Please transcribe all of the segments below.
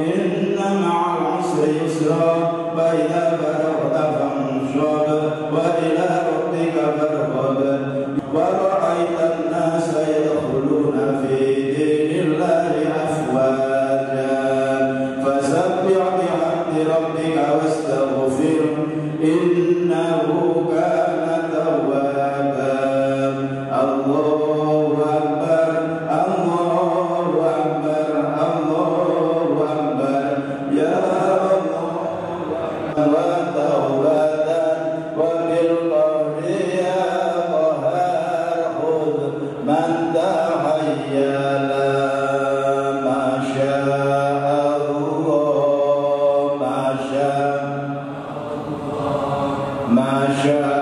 إن مع العسر يسرا فإذا فرغت فانصب وإلى ربك فارغب ورأيت الناس يدخلون في دين الله أفواجا فسبح بحمد ربك واستغفره إنه كان توابا الله أكبر الله أكبر الله أكبر يا الله وتوبة وبالقول يا قهار خذ من تحيل ما شاء الله ما شاء ما شاء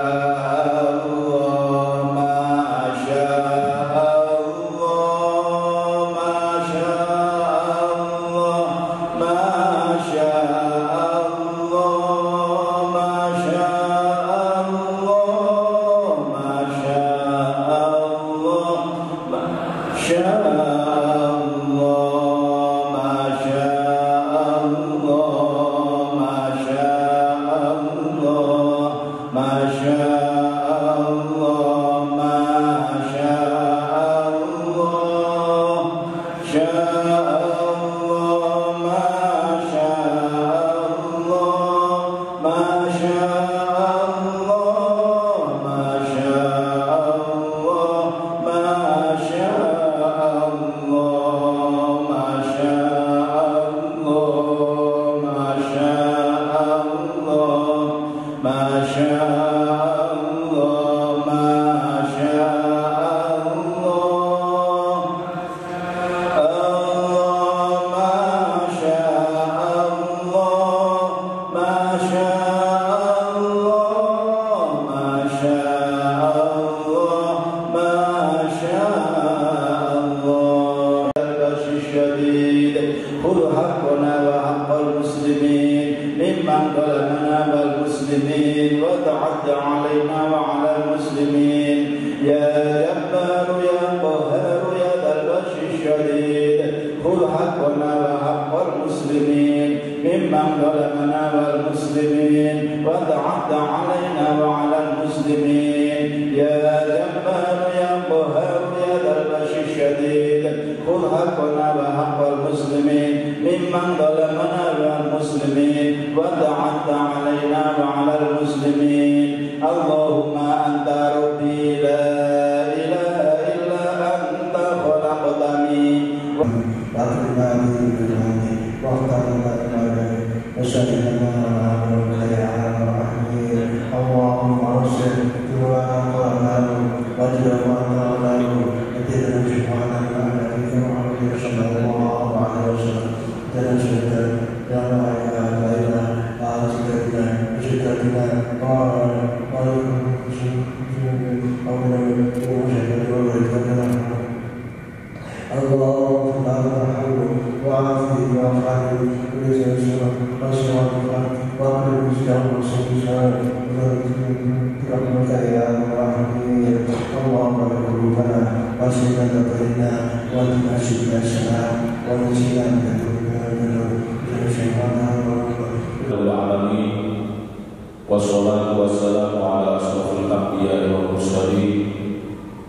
Wassalatu wassalamu ala asrofil anbiya wal mursalin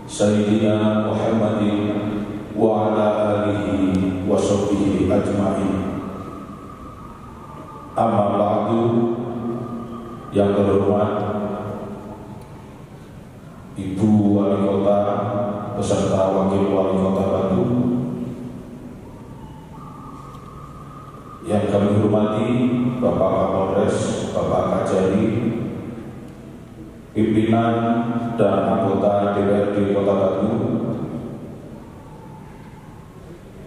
Sayyidina Muhammadin wa ala alihi wa sahbihi ajma'in. Amma ba'du, yang terhormat Ibu Wali Kota beserta Wakil Wali Kota Bandung, yang kami hormati Bapak Kapolres, Bapak Kajari, pimpinan dan anggota DPRD Kota Bandung,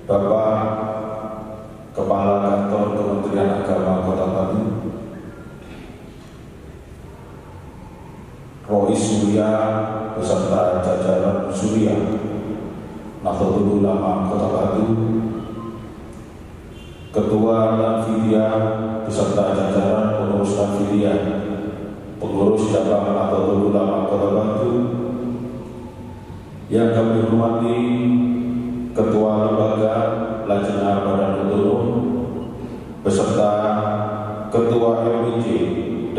Bapak Kepala Kantor Kementerian Agama Kota Bandung, Rois Surya beserta jajaran Surya Nahdlatul Ulama Kota Bandung, Ketua Lanfidia beserta jajaran pengurus Lanfidia, pengurus cabang Nahdlatul Ulama Kota Bandung, yang kami hormati Ketua Lembaga Lajnah Badan Ulum,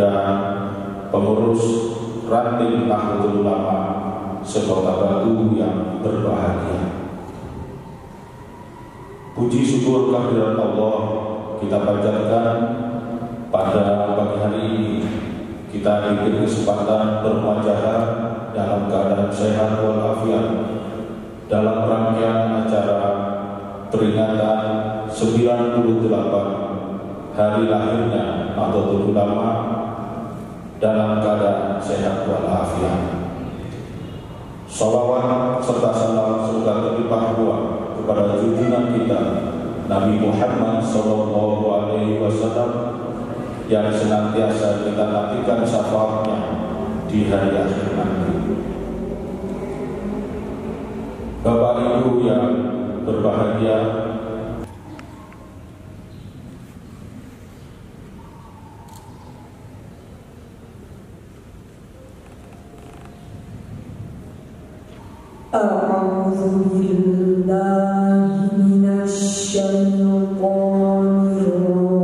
dan pengurus ranting Nahdlatul Ulama sekota Batu yang berbahagia. Puji syukur kehadirat Allah kita panjatkan pada pagi hari ini. Kita diberi kesempatan bermuajalah dalam keadaan sehat walafiat dalam rangkaian acara peringatan 98 hari lahirnya Nahdlatul Ulama dalam keadaan sehat walafiat. Salawat serta salam serta terlimpah ruah kepada junjungan kita Nabi Muhammad SAW yang senantiasa kita nantikan syafaatnya di hari akhir nanti. Bapak Ibu yang berbahagia, A'udzu billahi minasy syaithanir rajim.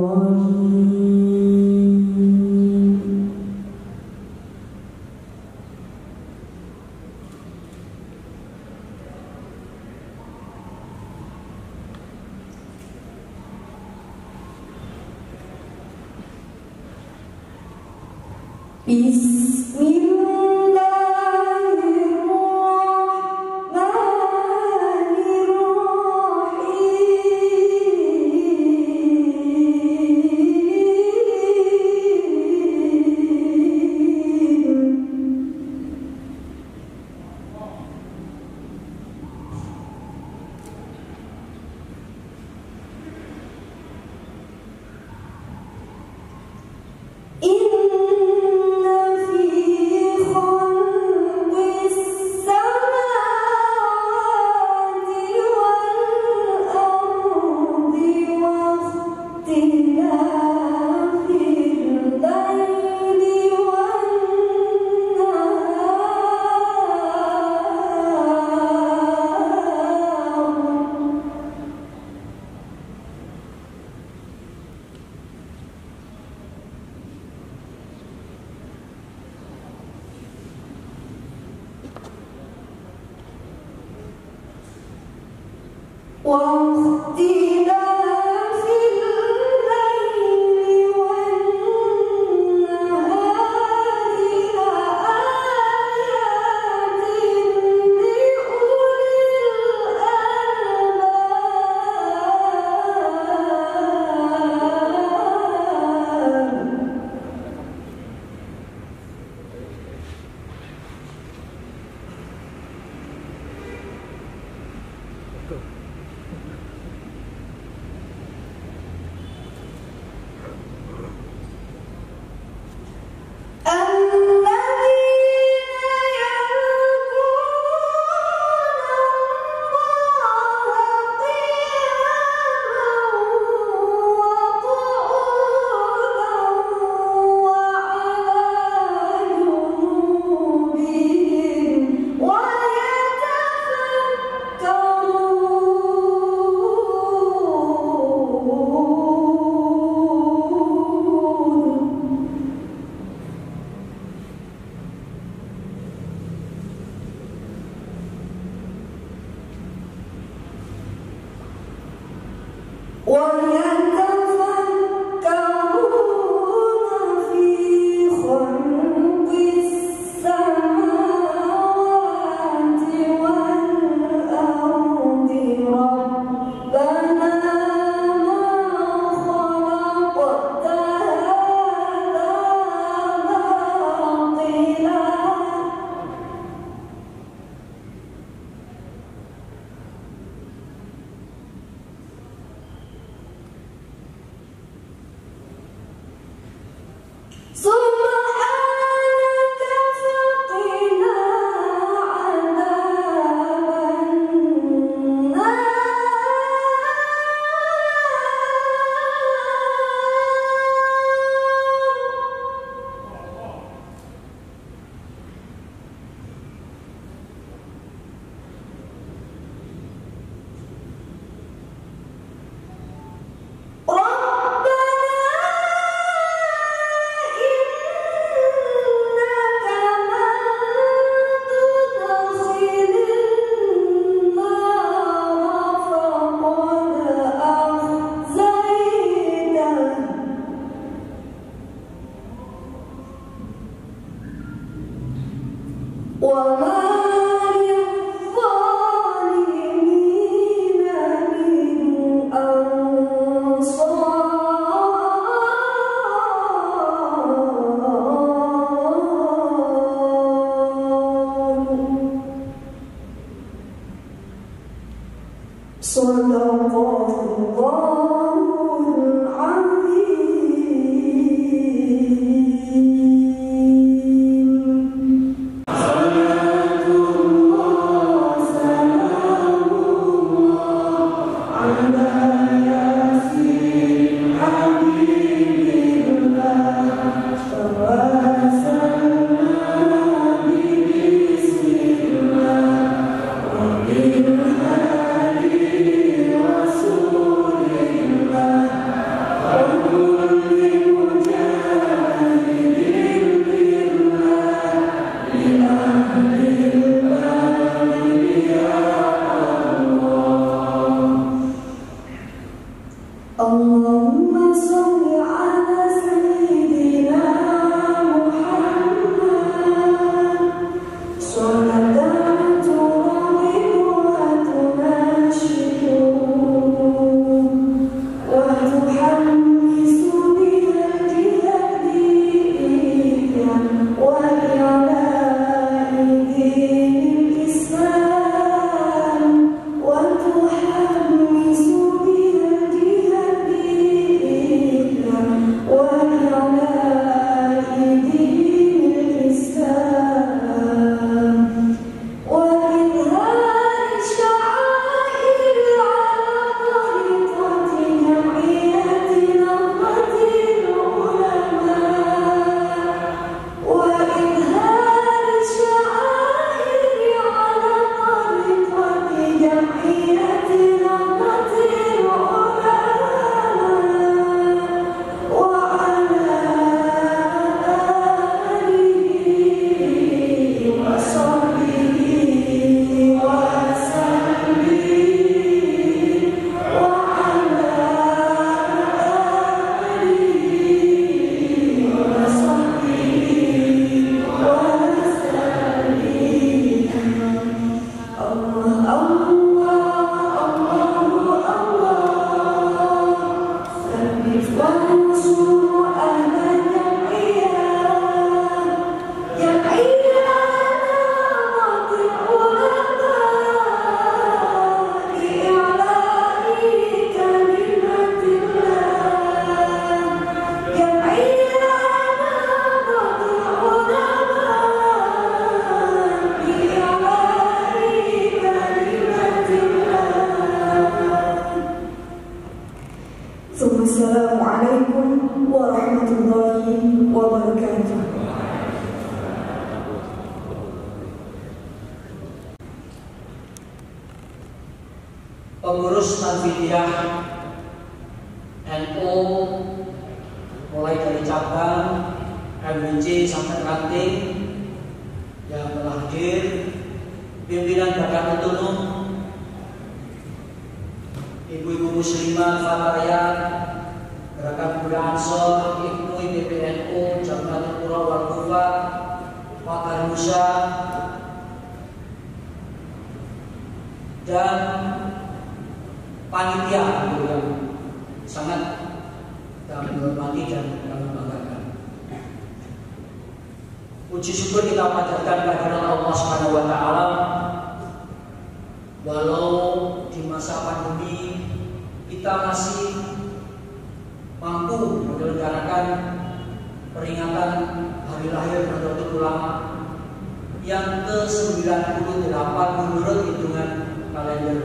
Assalamualaikum warahmatullahi wabarakatuh. Pengurus Tanfidiyah NU mulai dari cabang, MWC sampai ranting yang telah hadir, pimpinan Badan Otonom, ibu-ibu muslimat, fatayat, Gerakan Pemuda Ansor, IPNU, PBNU, Jamaah Qura wal Kufa, Pakar Musa, dan panitia yang sangat kami hormati dan kami banggakan. Puji syukur kita panjatkan kehadirat Allah Subhanahu wa taala. Walau di masa pandemi kita masih mampu menyelenggarakan peringatan hari lahir Nahdlatul Ulama yang ke-98 menurut hitungan kalender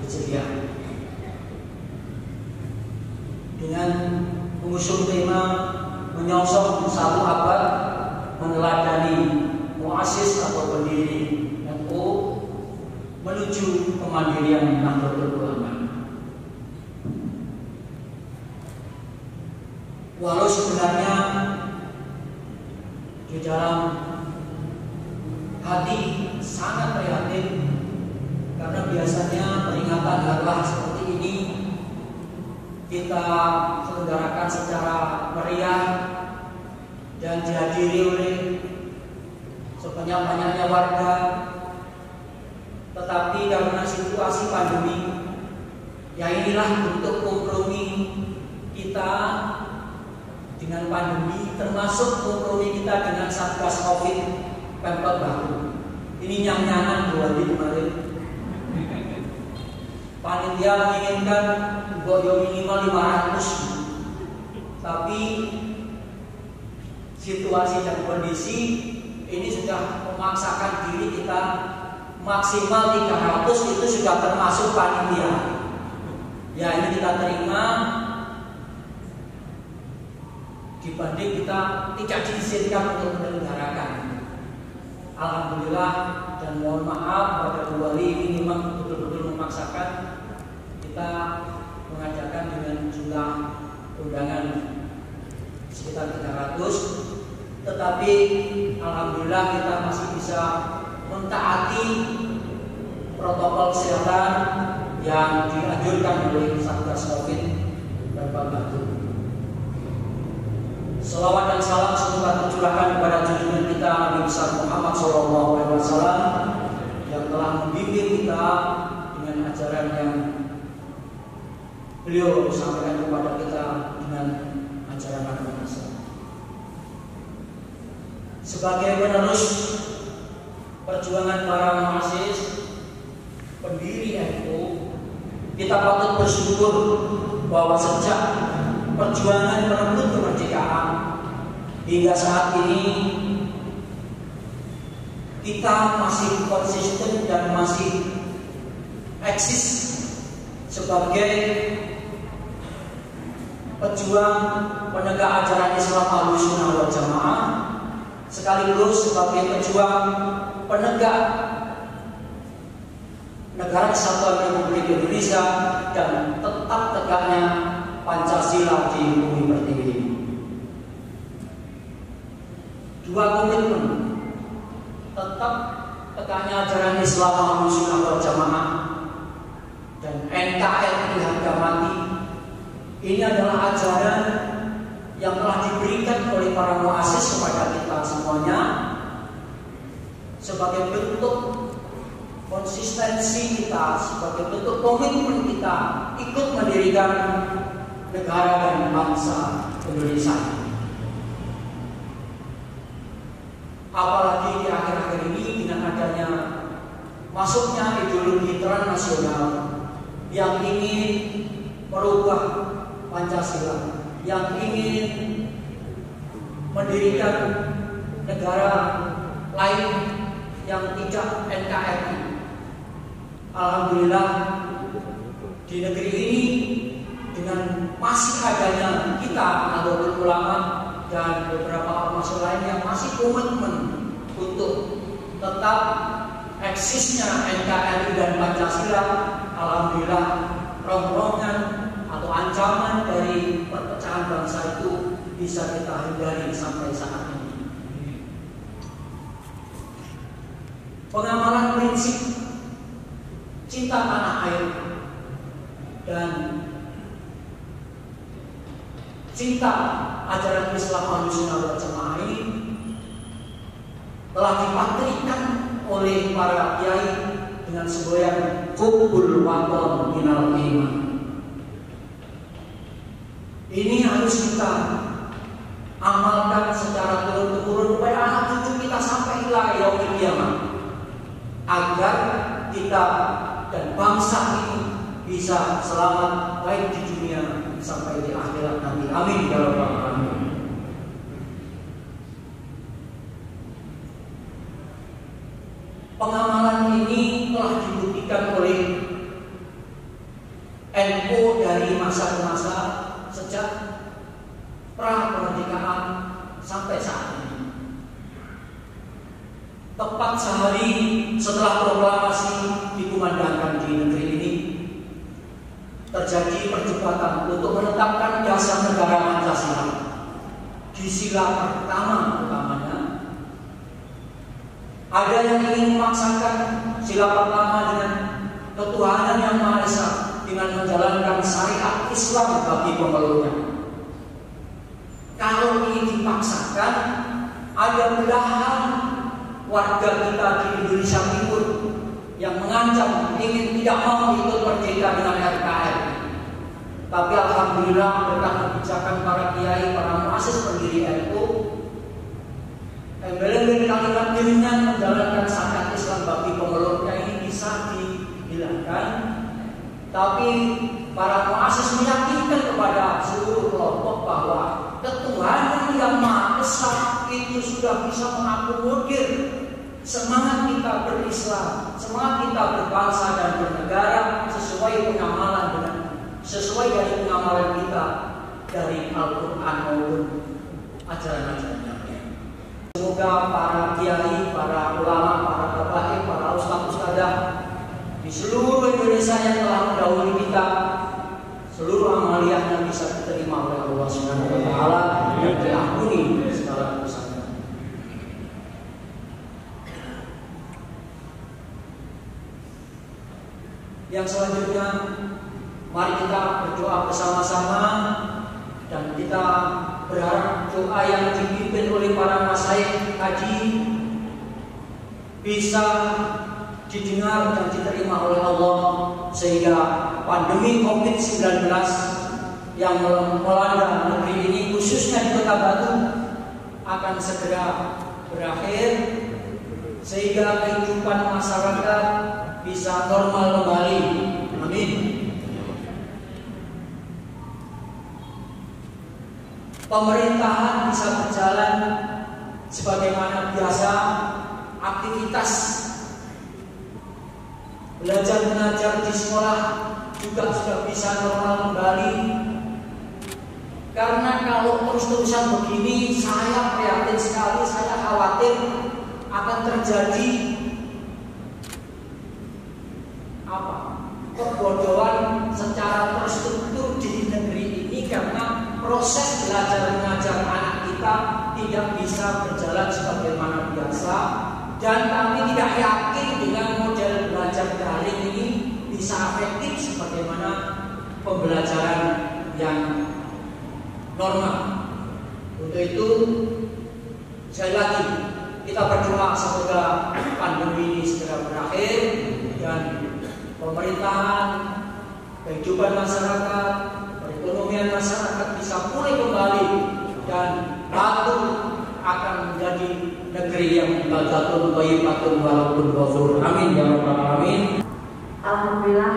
Hijriah, dengan mengusung tema menyongsong satu abad meneladani muassis atau pendiri NU menuju kemandirian Nahdlatul Ulama. Walau sebenarnya di dalam hati sangat prihatin karena biasanya peringatan hari seperti ini kita selenggarakan secara meriah dan dihadiri oleh sebanyak-banyaknya warga. Tetapi karena situasi pandemi, ya inilah bentuk kompromi kita dengan pandemi, termasuk kompromi kita dengan Satgas Covid Pemkot Batu. Ini nyang-nyangan 2 hari kemarin. Panitia menginginkan boyo minimal 500, tapi situasi dan kondisi ini sudah memaksakan diri kita maksimal 300, itu sudah termasuk panitia. Ya ini kita terima dibanding kita tidak diizinkan untuk menyelenggarakan. Alhamdulillah dan mohon maaf pada 2 hari ini memang betul-betul memaksakan kita mengadakan dengan jumlah undangan sekitar 300, tetapi alhamdulillah kita masih bisa mentaati protokol kesehatan yang dianjurkan oleh Satgas Covid wabarakatuh. Salawat dan salam semoga tercurahkan kepada junjungan kita Nabi besar Muhammad SAW yang telah membimbing kita dengan ajaran yang beliau sampaikan kepada kita dengan ajaran agama Islam. Sebagai penerus perjuangan para muassis pendiri NU, kita patut bersyukur bahwa sejak perjuangan merebut kemerdekaan hingga saat ini kita masih konsisten dan masih eksis sebagai pejuang penegak ajaran Islam Ahlussunnah wal Jamaah, sekaligus sebagai pejuang penegak negara kesatuan Republik Indonesia dan tetap tegaknya Pancasila di bumi pertiwi ini. Dua komitmen, tetap tegaknya ajaran Islam Ahlussunnah wal Jamaah dan NKRI harga mati. Ini adalah ajaran yang telah diberikan oleh para muassis kepada kita semuanya sebagai bentuk konsistensi kita, sebagai bentuk komitmen kita ikut mendirikan negara dan bangsa Indonesia. Apalagi di akhir-akhir ini dengan adanya masuknya ideologi transnasional yang ingin merubah Pancasila, yang ingin mendirikan negara lain yang tidak NKRI. Alhamdulillah di negeri ini dengan masih adanya kita Nahdlatul Ulama dan beberapa ormas lain yang masih komitmen untuk tetap eksisnya NKRI dan Pancasila, alhamdulillah rongrongan atau ancaman dari perpecahan bangsa itu bisa kita hindari sampai saat ini. Pengamalan prinsip cinta tanah air dan cinta ajaran Islam Ahlussunnah wal Jamaah ini telah dipatrikan oleh para kiai dengan semboyan hubbul waton minal iman. Ini harus kita amalkan secara turun-temurun supaya anak cucu kita sampai ila yaumil qiyamah, agar kita dan bangsa ini bisa selamat baik di dunia sampai di akhirat nanti. Amin ya rabbal alamin. Pengamalan ini telah dibuktikan oleh NU dari masa ke masa sejak pra kemerdekaan sampai saat ini. Tepat sehari setelah proklamasi dikumandangkan di negeri ini, terjadi perdebatan untuk menetapkan dasar negara Pancasila. Di sila pertama utamanya, ada yang ingin memaksakan sila pertama dengan ketuhanan yang Maha Esa dengan menjalankan syariat Islam bagi pemeluknya. Kalau ini dipaksakan, ada belahan warga kita di Indonesia Timur yang mengancam ingin tidak mau ikut merdeka dengan NKRI. Tapi alhamdulillah berkat kebijakan para kiai, para muassis pendiri NU, embel-embel kalimat dengan menjalankan syariat Islam bagi pemeluknya ini bisa dihilangkan. Tapi para muassis meyakinkan kepada seluruh kelompok bahwa ketuhanan yang Maha Esa itu sudah bisa mengakomodir semangat kita berislam, semangat kita berbangsa dan bernegara sesuai pengamalan dengan sesuai dari pengamalan kita dari Al-Quran maupun ajaran-ajarannya. Semoga para kiai, para ulama, para habaib, para ustadz-ustadzah di seluruh Indonesia yang telah mendahului kita, seluruh amaliyahnya bisa diterima oleh Allah Subhanahu wa taala dan diampuni segala dosa. Yang selanjutnya, mari kita berdoa bersama-sama berharap doa yang dipimpin oleh para masyayikh haji bisa didengar dan diterima oleh Allah, sehingga pandemi COVID-19 yang melanda negeri ini khususnya di Kota Batu akan segera berakhir, sehingga kehidupan masyarakat bisa normal kembali. Amin. Pemerintahan bisa berjalan sebagaimana biasa, aktivitas belajar mengajar di sekolah juga sudah bisa normal kembali. Karena kalau terus-terusan begini, saya prihatin sekali, saya khawatir akan terjadi kebodohan secara terstruktur di negeri ini, karena proses belajar mengajar anak kita tidak bisa berjalan sebagaimana biasa, dan kami tidak yakin dengan model belajar daring ini bisa efektif sebagaimana pembelajaran yang normal. Untuk itu, sekali lagi kita berdoa semoga pandemi ini segera berakhir dan pemerintahan, kehidupan masyarakat, perekonomian masyarakat bisa pulih kembali, dan Batu akan menjadi negeri yang baldatun thayyibatun wa rabbun ghafur. Amin ya rabbal alamin. Alhamdulillah,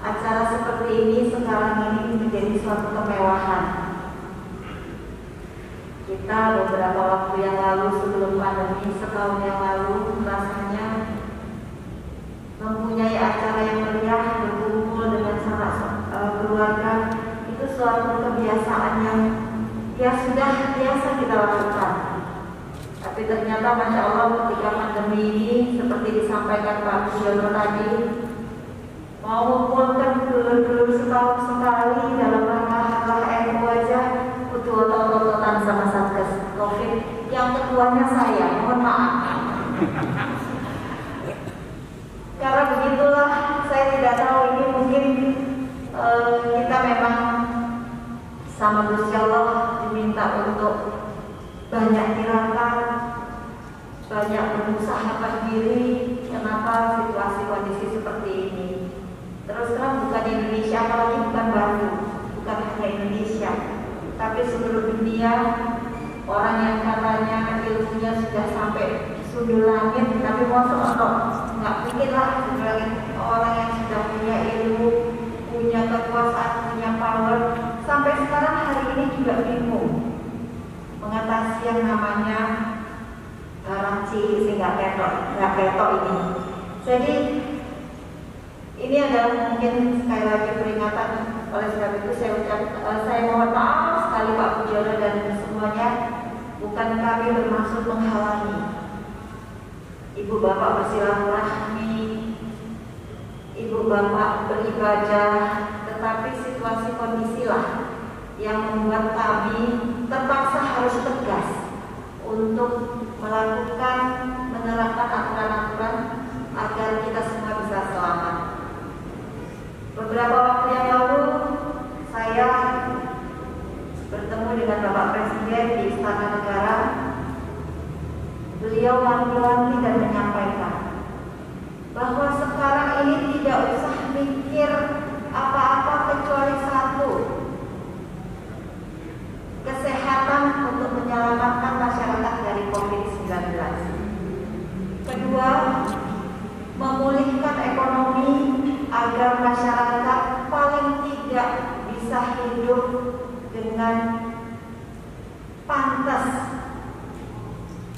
acara seperti ini sekarang ini menjadi suatu kemewahan. Kita beberapa waktu yang lalu sebelum pandemi, setahun yang lalu, rasanya mempunyai acara yang meriah, berkumpul dengan sanak keluarga, itu suatu kebiasaan yang sudah biasa kita lakukan. Tapi ternyata Masya Allah, ketika pandemi ini seperti disampaikan Pak Budiono tadi, mau mengumpulkan dulur-dulur setahun sekali dalam rangka NU aja butuh otot-ototan sama Satgas COVID, yang ketuanya saya, mohon maaf. Karena begitulah, saya tidak tahu ini mungkin kita memang sama Gusti Allah diminta untuk banyak tirakat, banyak berusaha diri. Kenapa situasi kondisi seperti ini? Terus terang bukan Indonesia, apalagi bukan Batu, bukan hanya Indonesia, tapi seluruh dunia. Orang yang katanya ilmunya sudah sampai sundul langit, tapi mosok nggak mungkin lah orang yang sudah punya ilmu, punya kekuasaan, punya power, sampai sekarang hari ini juga bingung mengatasi yang namanya garansi sehingga ketok ini. Jadi ini adalah mungkin sekali lagi peringatan. Oleh sebab itu saya mohon maaf sekali Pak Budiono dan semuanya, bukan kami bermaksud menghalangi ibu bapak bersilaturahmi, ibu bapak beribadah, tetapi situasi kondisilah yang membuat kami terpaksa harus tegas untuk melakukan, menerapkan aturan-aturan agar kita semua bisa selamat. Beberapa waktu yang lalu saya bertemu dengan Bapak Presiden di Istana Negara. Beliau wanti-wanti dan menyampaikan bahwa sekarang ini tidak usah mikir apa-apa kecuali satu, kesehatan untuk menyelamatkan masyarakat dari COVID-19. Kedua, memulihkan ekonomi agar masyarakat paling tidak bisa hidup dengan pantas,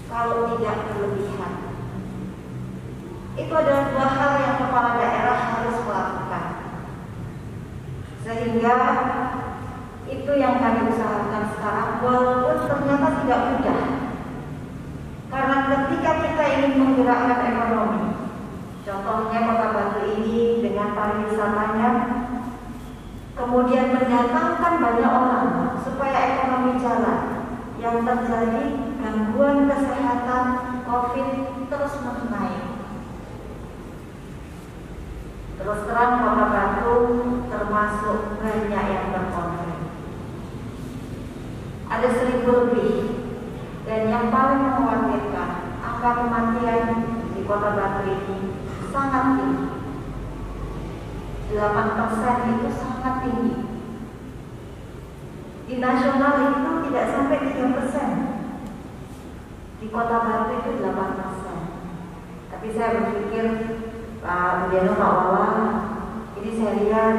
kalau tidak berlebihan. Itu adalah dua hal yang kepala daerah harus melakukan. Sehingga itu yang kami usahakan sekarang, walaupun ternyata tidak mudah. Karena ketika kita ingin menggerakkan ekonomi, contohnya Kota Batu ini dengan pariwisatanya, kemudian mendatangkan banyak orang supaya ekonomi jalan, yang terjadi gangguan kesehatan COVID terus naik. Terus terang Kota Batu termasuk banyak yang berkonflik. ada 1.000 lebih. Dan yang paling mengkhawatirkan, angka kematian di Kota Batu ini sangat tinggi. 8% itu sangat tinggi. Di nasional itu tidak sampai 3%. Di Kota Batu itu 8%. Tapi saya berpikir Pak Budiono, Pak Wawan, ini saya lihat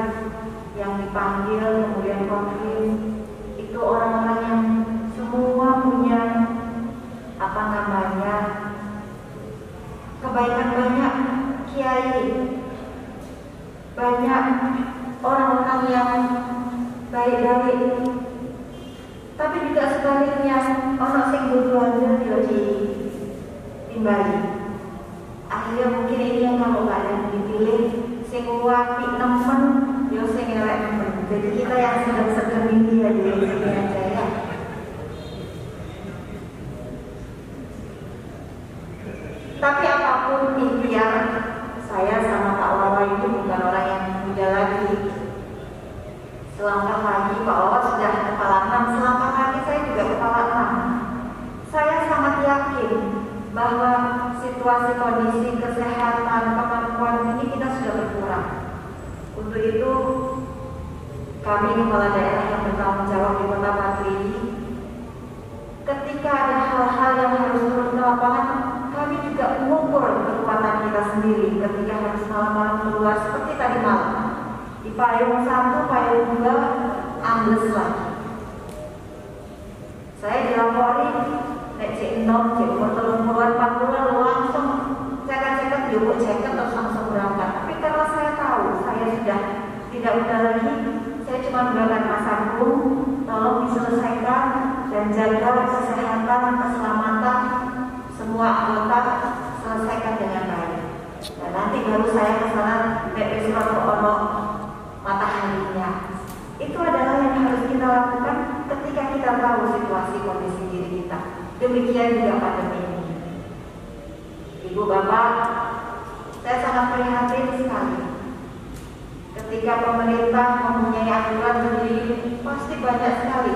yang dipanggil kemudian konflik itu orang-orang yang semua punya kebaikan, banyak kiai, banyak orang-orang yang baik-baik. Tapi juga sebaliknya orang sing butuh yo ditimbali. Akhirnya mungkin ini yang kalau nggak ada yang dipilih, sing wapi nemen, yo sing elek nemen. Jadi kita yang sedang ini aja ya. Tapi apapun ikhtiar saya sama Pak Wawa ini bukan orang yang muda lagi. Selangkah lagi Pak Wawa sudah kepala 6, selangkah lagi saya juga kepala 6. Saya sangat yakin bahwa situasi kondisi kesehatan kemampuan ini kita sudah berkurang. Untuk itu kami kepala daerah yang bertanggung jawab di Kota Batu ini, ketika ada hal-hal yang harus turun ke lapangan, kami juga mengukur kekuatan kita sendiri ketika harus malam-malam keluar seperti tadi malam. Di payung 1, payung 2, ambles lagi. Saya dilapori, nek cek 0, cek umur 40 langsung cekat-cekat diukur jaket terus langsung berangkat. Tapi karena saya tahu saya sudah tidak muda lagi, saya cuma berangkat Mas Agung, tolong diselesaikan dan jaga kesehatan, keselamatan semua anggota, selesaikan dengan baik. Dan nanti baru saya ke sana besok ono mataharinya. Itu adalah yang harus kita lakukan ketika kita tahu situasi kondisi diri kita. Demikian juga pandemi ini. Ibu Bapak, saya sangat prihatin sekali. Ketika pemerintah mempunyai aturan sendiri, pasti banyak sekali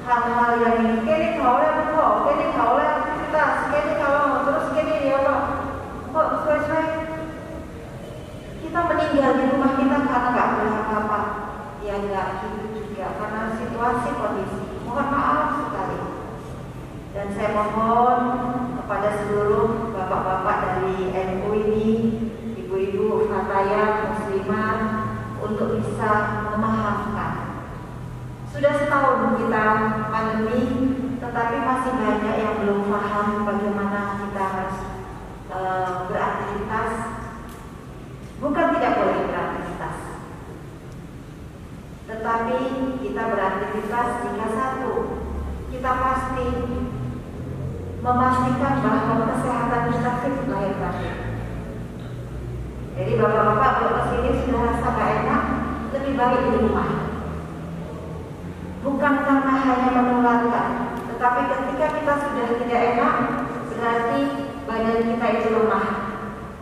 hal-hal yang ini. Kini oleh kok, kini oleh aktivitas, kini kalau terus kini ya kok sesuai. Kita meninggal di rumah kita karena nggak boleh apa-apa. Ya nggak gitu juga karena situasi kondisi. Mohon maaf sekali. Dan saya mohon kepada seluruh bapak-bapak dari NU ini, ibu-ibu fatayat muslimah untuk bisa memahamkan. Sudah setahun kita pandemi, tetapi masih banyak yang belum paham bagaimana kita harus beraktivitas. Bukan tidak boleh beraktivitas, tetapi kita beraktivitas jika satu, kita pasti memastikan bahwa kesehatan kita fit lahir batin. Jadi bapak-bapak kalau kesini sudah rasa gak enak, lebih baik di rumah. Bukan karena hanya menularkan, tetapi ketika kita sudah tidak enak, berarti badan kita itu lemah.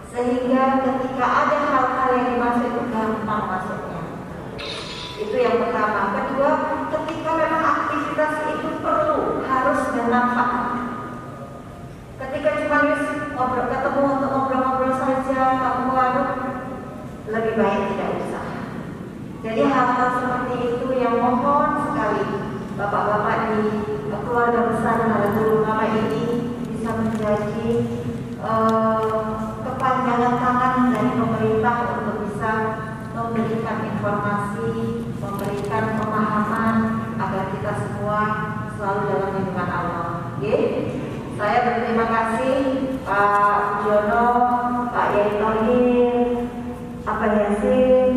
Sehingga ketika ada hal-hal yang dimasuk itu gampang masuknya. Itu yang pertama. Kedua, ketika memang aktivitas itu perlu, harus bernampak. Ketika cuma ketemu untuk ngobrol-ngobrol saja, lebih baik tidak usah. Jadi hal-hal seperti itu yang mohon sekali bapak-bapak di keluarga besar Nahdlatul Ulama ini bisa menjadi kepanjangan tangan dari pemerintah untuk bisa memberikan informasi, memberikan pemahaman agar kita semua selalu dalam lindungan Allah. Saya berterima kasih Pak Budiono, Pak Yai Tohir, Pak Yasin,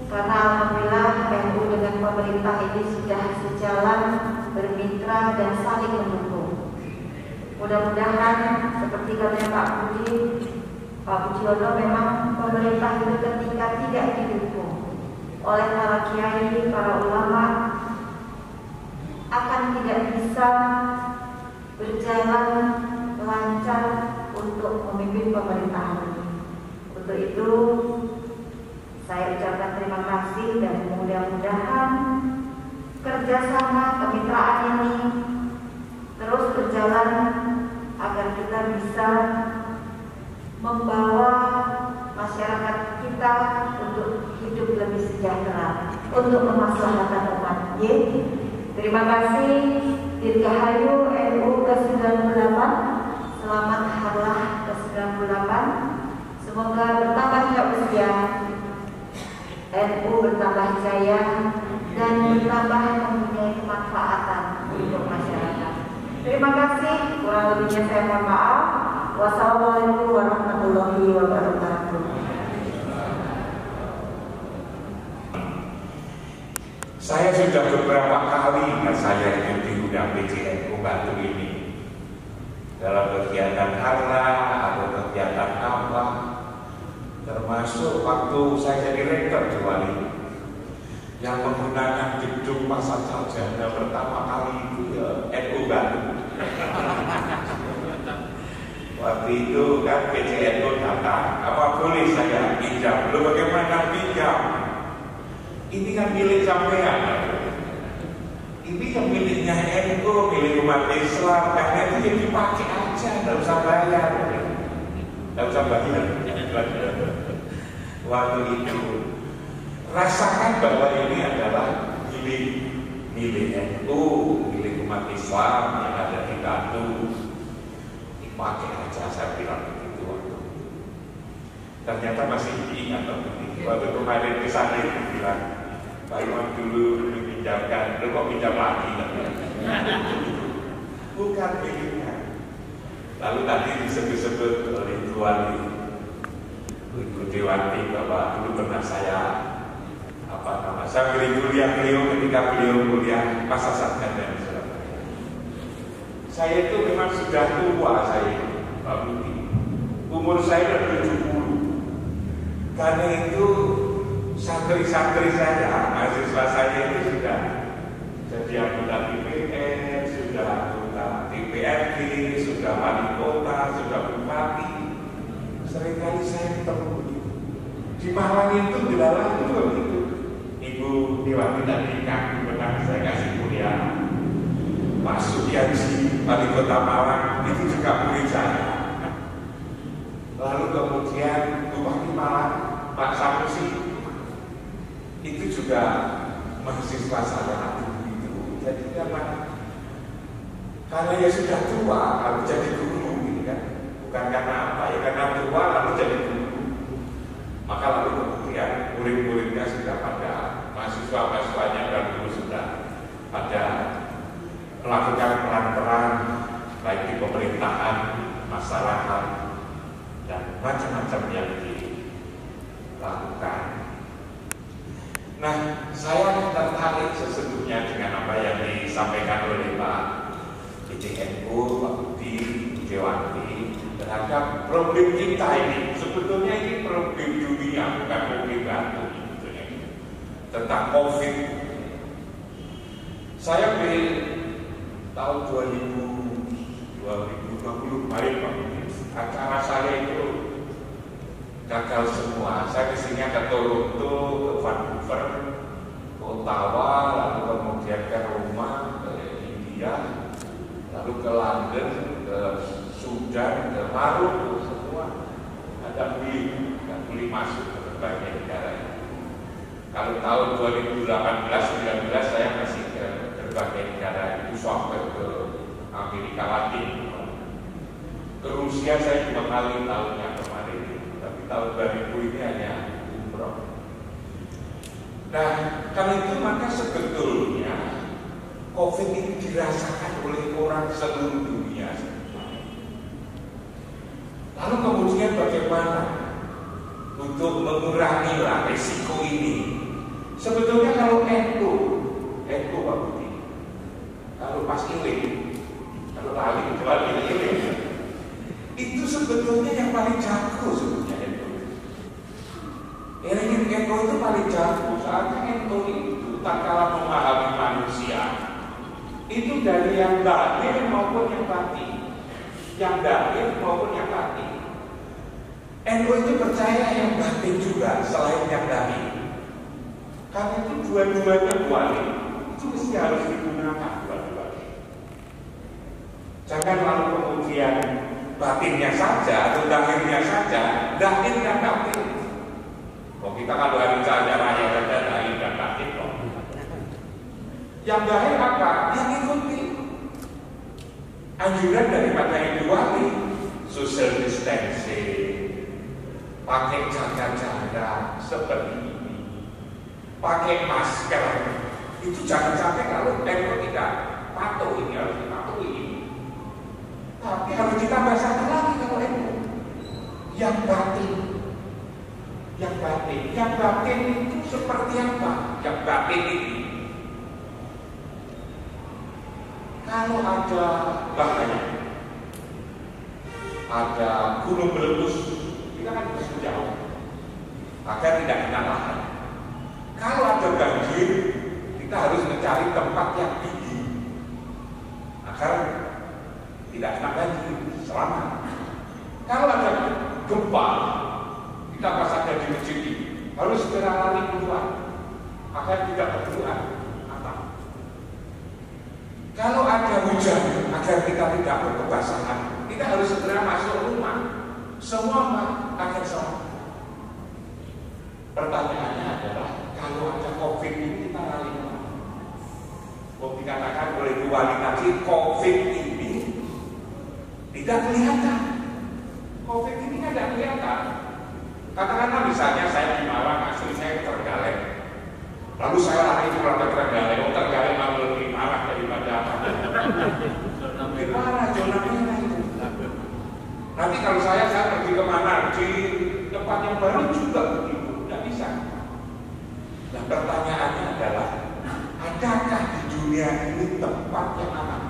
karena alhamdulillah NU dengan pemerintah ini sudah sejalan, bermitra dan saling mendukung. Mudah-mudahan seperti katanya Pak Budiono, memang pemerintah itu ketika tidak didukung oleh para kiai, para ulama, akan tidak bisa berjalan lancar untuk memimpin pemerintahan ini. Untuk itu saya ucapkan terima kasih dan mudah-mudahan kerjasama kemitraan ini terus berjalan agar kita bisa membawa masyarakat kita untuk hidup lebih sejahtera, untuk kemaslahatan umat. Terima kasih Dirgahayu NU ke-98. Selamat Harlah ke-98. Semoga bertambahnya usia, NU bertambah jaya dan bertambah mempunyai kemanfaatan untuk masyarakat. Terima kasih. Kurang lebihnya saya mohon maaf. Wassalamualaikum warahmatullahi wabarakatuh. Saya sudah beberapa kali saya itu diundang PJNU Batu ini dalam kegiatan harla atau kegiatan apa, termasuk waktu saya jadi rektor di Wali yang menggunakan gedung Pasar Sarjana pertama kali itu ya NU Batu. Waktu itu kan PJNU datang, apa boleh saya pinjam? Belum bagaimana pinjam? Ini kan milik sampean. Ini yang miliknya NU, milik umat Islam. Karena itu yang dipakai aja, tidak usah bayar. Tidak usah bayar. Waktu itu rasakan bahwa ini adalah milik NU, milik umat Islam yang ada di Batu. Dipakai aja, saya bilang begitu waktu. Ternyata masih diingat waktu kemarin di sana itu bilang, Pak Imam dulu dipinjamkan, lu kok pinjam lagi? Bukan miliknya. Lalu tadi disebut-sebut oleh Tuan Ibu Dewanti bahwa dulu pernah saya beri kuliah beliau ketika beliau kuliah Pasar Sarjana di Surabaya. Saya itu memang sudah tua Pak Budi. Umur saya sudah 70. Karena itu santri-santri saya, mahasiswa saya itu sudah jadi anggota DPR, sudah anggota DPRD, sudah wali kota, sudah bupati. Seringkali saya ketemu di Malang itu, di Lalang itu begitu. Ibu Dewanti tadi ngaku benar saya kasih kuliah. Pak Sudiansi, wali kota Malang itu juga murid saya. Lalu kemudian Bupati Malang, Pak Sanusi itu juga mahasiswa saya itu. Jadi karena ya sudah tua lalu jadi guru gitu kan. Bukan karena apa ya, karena tua lalu jadi guru. Maka lalu kemudian murid-muridnya sudah pada, mahasiswa-mahasiswanya dan guru sudah pada melakukan peran-peran baik di pemerintahan, masyarakat dan macam-macam yang dilakukan. Nah, saya tertarik sesungguhnya dengan apa yang disampaikan oleh Pak PJNU, Pak Budi, Dewanti terhadap problem kita ini. Sebetulnya ini problem dunia, bukan problem Batu. Tentang COVID. Saya tahun 2020 kemarin Pak Budi, acara saya itu gagal semua. Saya kesini ke Toronto, ke Vancouver, ke Ottawa, lalu kemudian ke Roma, ke India, lalu ke London, ke Sudan, ke Maroko, semua ada beli masuk ke berbagai negara. Kalau tahun 2018-19 saya masih ke berbagai negara, itu sampai ke Amerika Latin, ke Rusia saya 2 kali tahunnya kemarin. Tahun 2000 ini hanya umroh. Nah, karena itu maka sebetulnya COVID ini dirasakan oleh orang seluruh dunia. Lalu kemudian bagaimana untuk mengurangi risiko ini? Sebetulnya kalau NU Pak Budi, kalau pas ini, kalau lali ini, itu sebetulnya yang paling jago sebetulnya. NU itu paling jago, soalnya NU itu tak kalah memahami manusia. Itu dari yang lahir maupun yang batin, yang lahir maupun yang batin. NU itu percaya yang batin juga selain yang lahir. Karena itu dua-duanya kuali. itu mesti harus digunakan dua-duanya. Jangan lalu kemudian batinnya saja atau zahirnya saja, zahir dan batin. Oh, kita kalau hari saja raya saja zahir dan batin kok. Yang zahir apa? Yang ikuti anjuran daripada Ibu Wali, social distancing, pakai jaga jarak seperti ini, pakai masker. Itu jangan sampai kalau tempo tidak patuh, ini harus dipatuhi ini. Tapi harus ditambah satu lagi kalau itu yang batin. Yang batin itu seperti apa? Yang batin ini kalau ada bahaya, ada gunung meletus, kita kan harus menjauh agar tidak kena lahar. Kalau ada banjir, kita harus mencari tempat yang tinggi agar tidak kena banjir, selamat. Kalau ada gempa, kita pas ada di masjid ini harus segera lari keluar agar tidak berdoa. Kalau ada hujan, agar kita tidak berkebasahan, kita harus segera masuk rumah. Semua akan selamat. Pertanyaannya adalah, kalau ada COVID ini kita lari kemana? Dikatakan oleh Bu Wali tadi, COVID ini tidak kelihatan. COVID ini tidak kelihatan. Katakanlah misalnya saya di Malang, asli saya ke Trenggalek. Lalu saya lari pulang ke Trenggalek, Trenggalek malah lebih marah daripada apa? Gimana zona merah itu? Nanti kalau saya pergi kemana, di tempat yang baru juga begitu, tidak bisa. Nah, pertanyaannya adalah, adakah di dunia ini tempat yang aman?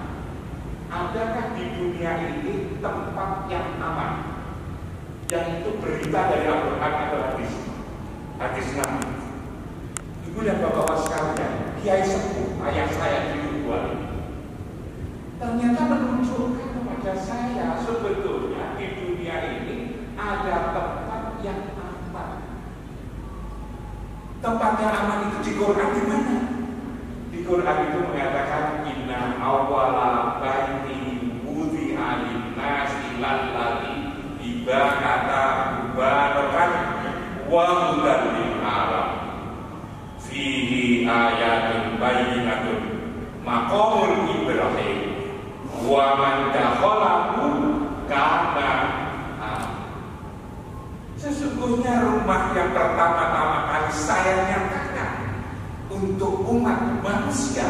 Adakah di dunia ini tempat yang aman? Yang itu berita dari Al-Quran atau hadis Nabi. Ibu dan bapak-bapak sekalian, Kiai Sepuh, ayah saya di Uruguay, ternyata menunjukkan kepada saya sebetulnya di dunia ini ada tempat yang aman. Tempat yang aman itu di Quran di mana? Di Quran itu mengatakan inna awwala baiti wudi'a lin-nasi lalladzi ibakata mubarakan wa hudan lil-alam fihi ayatun bayyinatun maqamul Ibrahim wa man dakhalahu kana sesungguhnya rumah yang pertama-tama kali saya nyatakan untuk umat manusia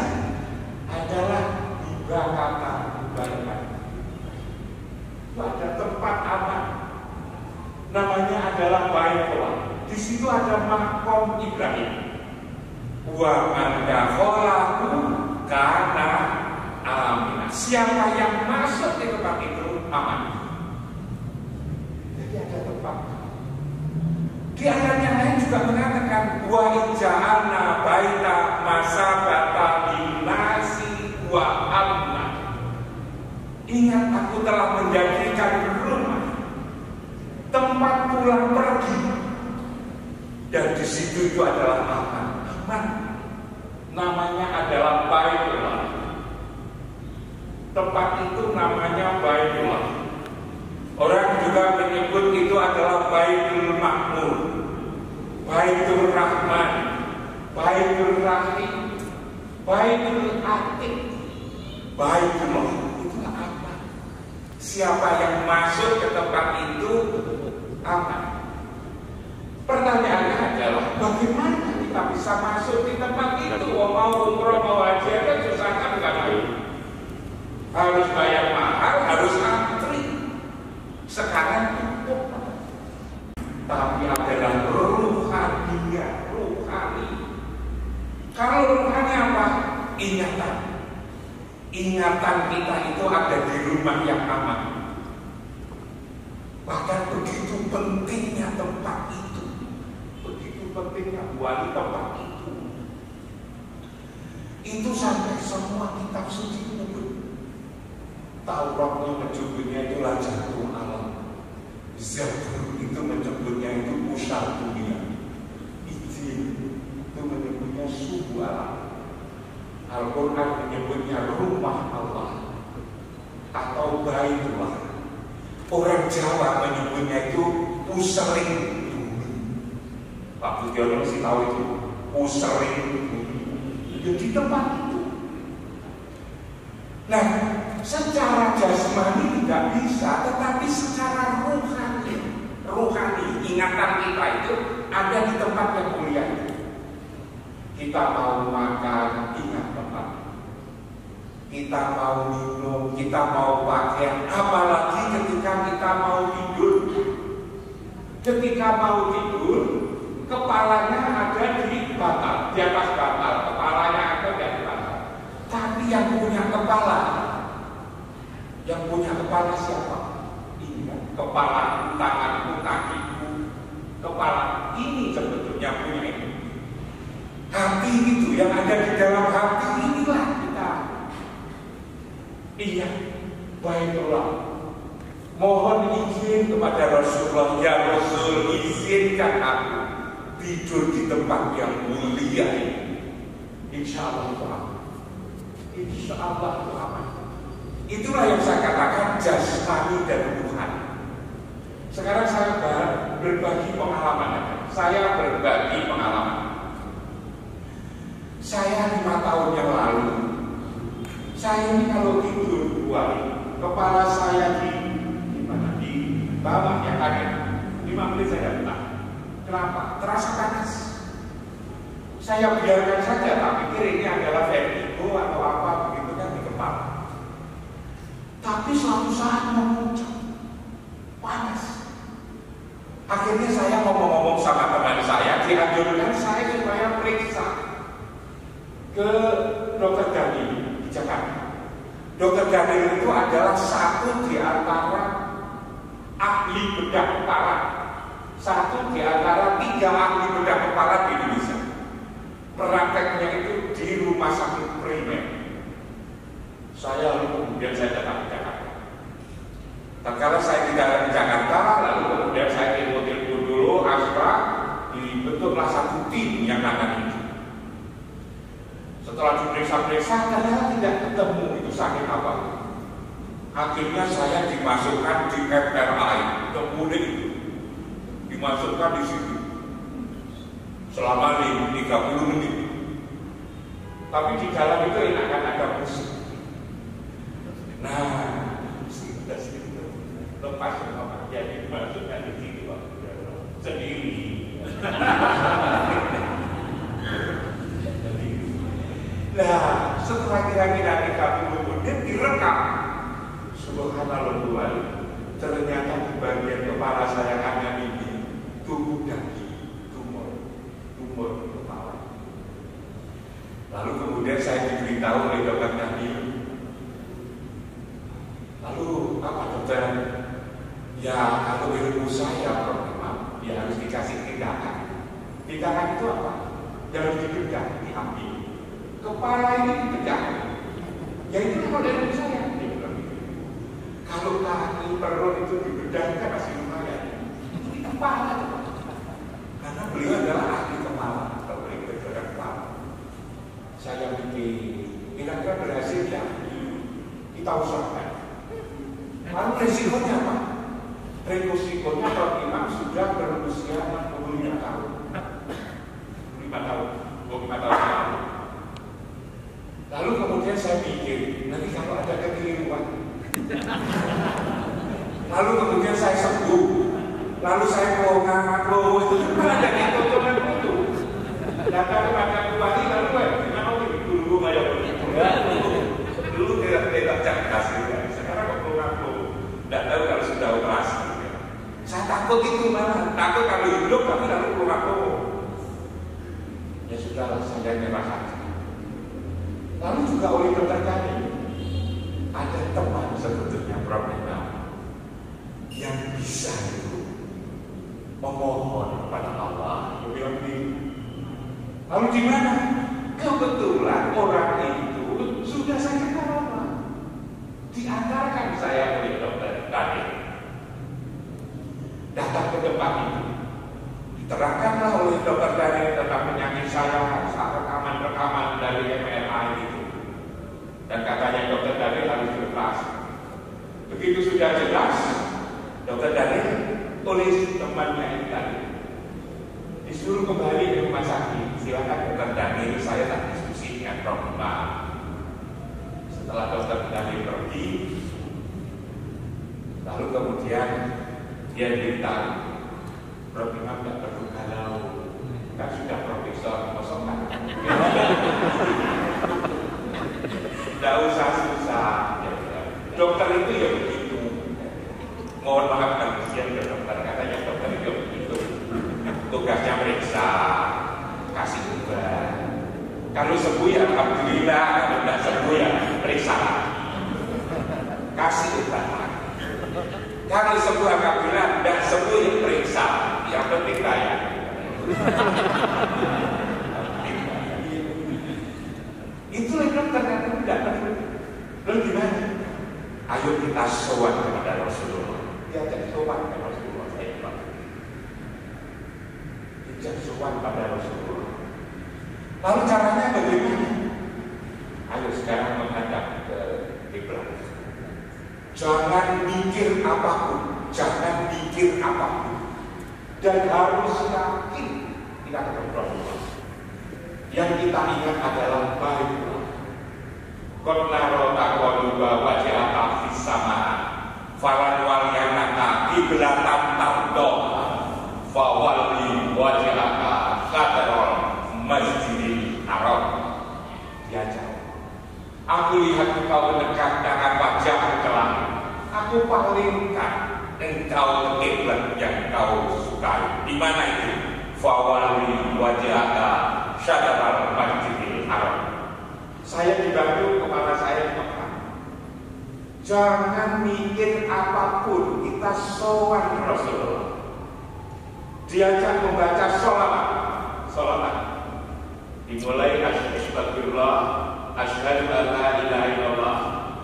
adalah ibakata mubarakan. Itu ada tempat aman, namanya adalah Baitullah. Di situ ada makom Ibrahim. Wa man dakhalahu kana aminah. Siapa yang masuk di tempat itu aman. Jadi ada tempat. Di ayat yang lain juga mengatakan wa ija'alna baita masabata linnasi wa amna. Ingat, aku telah menjadikan rumah tempat pulang pergi, dan di situ itu adalah aman. Aman namanya adalah Baitullah. Tempat itu namanya Baitullah. Orang juga menyebut itu adalah Baitul Makmur, Baitul Rahman, Baitul Rahim, Baitul Atiq, Baitullah. Siapa yang masuk ke tempat itu aman. Pertanyaannya adalah bagaimana kita bisa masuk di tempat itu? Mau umroh, mau haji, kan susah kan enggak? Harus bayar mahal, harus antri. Sekarang cukup. Tapi adalah ruhaninya, ruhani. Kalau ruhani apa? Ingatan. Ingatan kita itu ada di rumah yang aman. Bahkan begitu pentingnya tempat itu, begitu pentingnya wali tempat itu. Itu sampai semua kitab suci menyebut. Tauratnya menyebutnya itu Lajatul Alam, Zabur itu menyebutnya itu Pusat Dunia, Injil itu menyebutnya Subuh Alam, Al-Quran menyebutnya rumah Allah atau Baitullah. Orang Jawa menyebutnya itu pusering bumi. Pak Budiono masih tahu itu pusering bumi. Di tempat itu. Nah, secara jasmani tidak bisa, tetapi secara rohani ingatan kita itu ada di tempat yang mulia. Kita mau makan, ingat tempat. Kita mau minum, kita mau pakaian, apalagi ketika kita mau tidur. Ketika mau tidur, kepalanya ada di bantal, di atas bantal, kepalanya ada di atas bantal. Tapi yang punya kepala siapa? Ini kan, kepala, tanganku, kakiku, kepala ini sebetulnya punya ini. Hati itu yang ada di dalam hati inilah kita. Iya, Baitullah. Mohon izin kepada Rasulullah, ya Rasul, izinkan aku tidur di tempat yang mulia ini. Insya Allah itu aman. Insya Allah itu aman. Itulah yang saya katakan jasmani dan rohani. Sekarang saya berbagi pengalaman. Saya berbagi pengalaman. Saya 5 tahun yang lalu, saya ini kalau tidur 2 hari, kepala saya di bawah yang kaget. 5 menit saya datang. Kenapa? Terasa panas. Saya biarkan saja, tak pikir ini adalah vertigo atau apa begitu kan di kepala. Tapi suatu saat memuncak, panas. Akhirnya saya ngomong-ngomong sama teman saya, dianjurkan saya supaya periksa ke Dokter Daniel di Jakarta. Dokter Daniel itu adalah satu di antara ahli bedah kepala, satu di antara 3 ahli bedah kepala di Indonesia. Prakteknya itu di rumah sakit primer. Saya kemudian saya datang ke Jakarta. Tatkala saya di Jakarta, lalu kemudian saya telepon dulu, Astra, dibentuklah satu tim yang nangani itu. Setelah diperiksa-periksa, ternyata tidak ketemu itu sakit apa. Akhirnya saya dimasukkan di MRI, kemudian itu dimasukkan di situ selama 30 menit. Tapi di dalam itu enakan ada musik. Nah, sudah lepas semua jadi dimasukkan di situ sendiri. Nah, setelah kira-kira 30 menit direkam. Subhanallah, ternyata di bagian kepala saya hanya ini tumbuh daging, tumor kepala. Lalu kemudian saya diberitahu oleh Dokter Daniel. Lalu apa dokter? Ya kalau ilmu saya problema, ya harus dikasih tindakan. Tindakan itu apa? Yang dibedah, diambil. Kepala ini dibedah. Ya itu kalau ilmu saya. Kalau kaki, perut itu dibedah kan masih lumayan. Ini kepala. Karena beliau adalah ahli kepala, atau beliau bedah kepala. Saya pikir kira-kira berhasil ya, kita usahakan. Lalu resikonya apa? Resikonya Prof. Imam sudah berusia 65 tahun. 5 tahun, 25 tahun lalu. Lalu kemudian saya pikir, nanti kalau ada kekeliruan, lalu kemudian saya sembuh, lalu saya ngomong itu kan ada yang tontonan itu. Datang kepada kembali lalu gimana dulu kayak begitu. Dulu tidak cari kasih. Sekarang kok tidak tahu kalau sudah operasi. Saya takut itu mana? Takut kalau hidup tapi lalu keluar. Ya sudah, saya nyerah saja. Lalu juga oleh dokter kami ada teman sebetulnya problema yang bisa itu memohon kepada Allah. Lalu di mana? Kebetulan orang itu sudah saya kenal lama. Diantarkan saya oleh dokter Daniel. Datang ke tempat itu. Diterangkanlah oleh dokter Daniel tentang penyakit saya, rekaman-rekaman dari MRI itu. Makanya dokter Daniel harus dilepas. Begitu sudah jelas, dokter Daniel oleh temannya ini tadi disuruh kembali ke rumah sakit. Silakan dokter Daniel, saya tak diskusi dengan Prof. Imam. Setelah dokter Daniel pergi, lalu kemudian dia beritahu, Prof. Imam tidak perlu galau, kan sudah profesor kosongan. Tidak usah susah. Dokter itu ya begitu. Mohon maaf kasihan ke dokter, katanya dokter itu begitu. Tugasnya meriksa, kasih obat. Kalau sembuh ya alhamdulillah, kalau tidak sembuh ya periksa, kasih obat. Kalau sembuh alhamdulillah, tidak sembuh ya periksa. Yang penting kaya. Itulah dokter yang tidak perlu. Lalu gimana? Ayo kita sowan kepada Rasulullah. Diajak sowan kepada Rasulullah. Diajak sowan pada Rasulullah. Lalu caranya bagaimana? Ayo sekarang menghadap ke kiblat. Jangan mikir apapun, jangan mikir apapun, dan harus yakin kita ketemu Rasulullah. Yang kita ingat adalah baiklah. Qad naraka qaluba wajhaka fis sama, falan walyanaka qiblatan tardoha, fa walli wajhaka syatral masjidil haram. Dia jawab, aku lihat engkau mendekatkan wajah ke langit, aku palingkan engkau ke kiblat yang kau sukai. Di mana itu? Fa walli wajhaka syatral masjidil haram. Saya dibantu kepala saya di Mekah. Jangan mikir apapun, kita sowan Rasulullah. Diajak membaca sholawat. Dimulai astagfirullah, asyhadu an la ilaha illallah,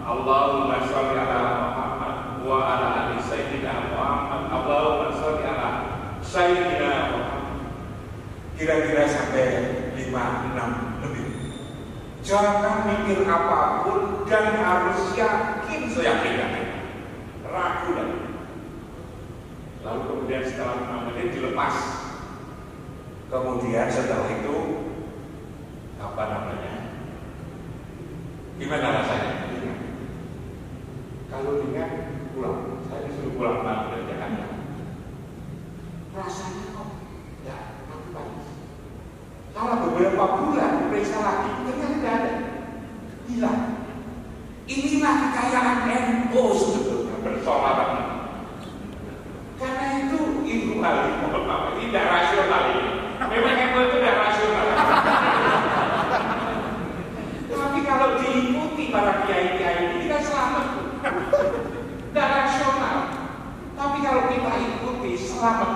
Allahumma sholli ala Muhammad wa ala ali sayyidina Muhammad, Allahumma sholli ala sayyidina Muhammad. Kira-kira sampai 5-6 lebih. Jangan mikir apapun dan harus yakin seyakin-yakin. Ragu lagi. Lalu kemudian setelah 5 menit dilepas. Kemudian setelah itu apa namanya? Gimana rasanya? Kalau dengan pulang, saya disuruh pulang malam dari Jakarta. Rasanya kok ya bagus. Kalau beberapa bulan periksa lagi, ternyata tidak ada, hilang. Inilah kekayaan NU sebetulnya bersholawat. Karena itu hal ini tidak rasional ini. Memang NU itu tidak rasional. Tapi kalau diikuti para kiai-kiai ini kan selamat. Tidak rasional. Tapi kalau kita ikuti selamat.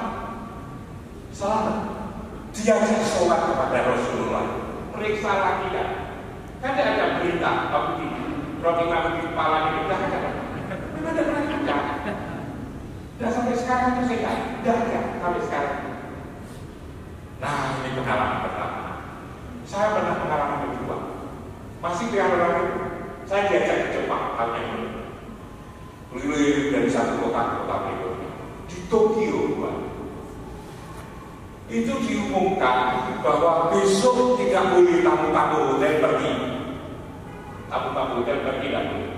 Diajak sholat kepada Rasulullah. Periksa lagi kan. Kan ada berita Prof. Imam di kepala ini tidak ada. Memang ada pernah ada. Dan sampai sekarang itu saya tidak ada sampai sekarang. Nah, ini pengalaman pertama. Saya pernah pengalaman kedua. Masih di lalu saya diajak ke Jepang tahun yang lalu. Keliling dari satu kota ke kota berikutnya. Di Tokyo, Pak. Itu diumumkan bahwa besok tidak boleh tamu-tamu hotel pergi. Tamu-tamu hotel pergi tidak boleh.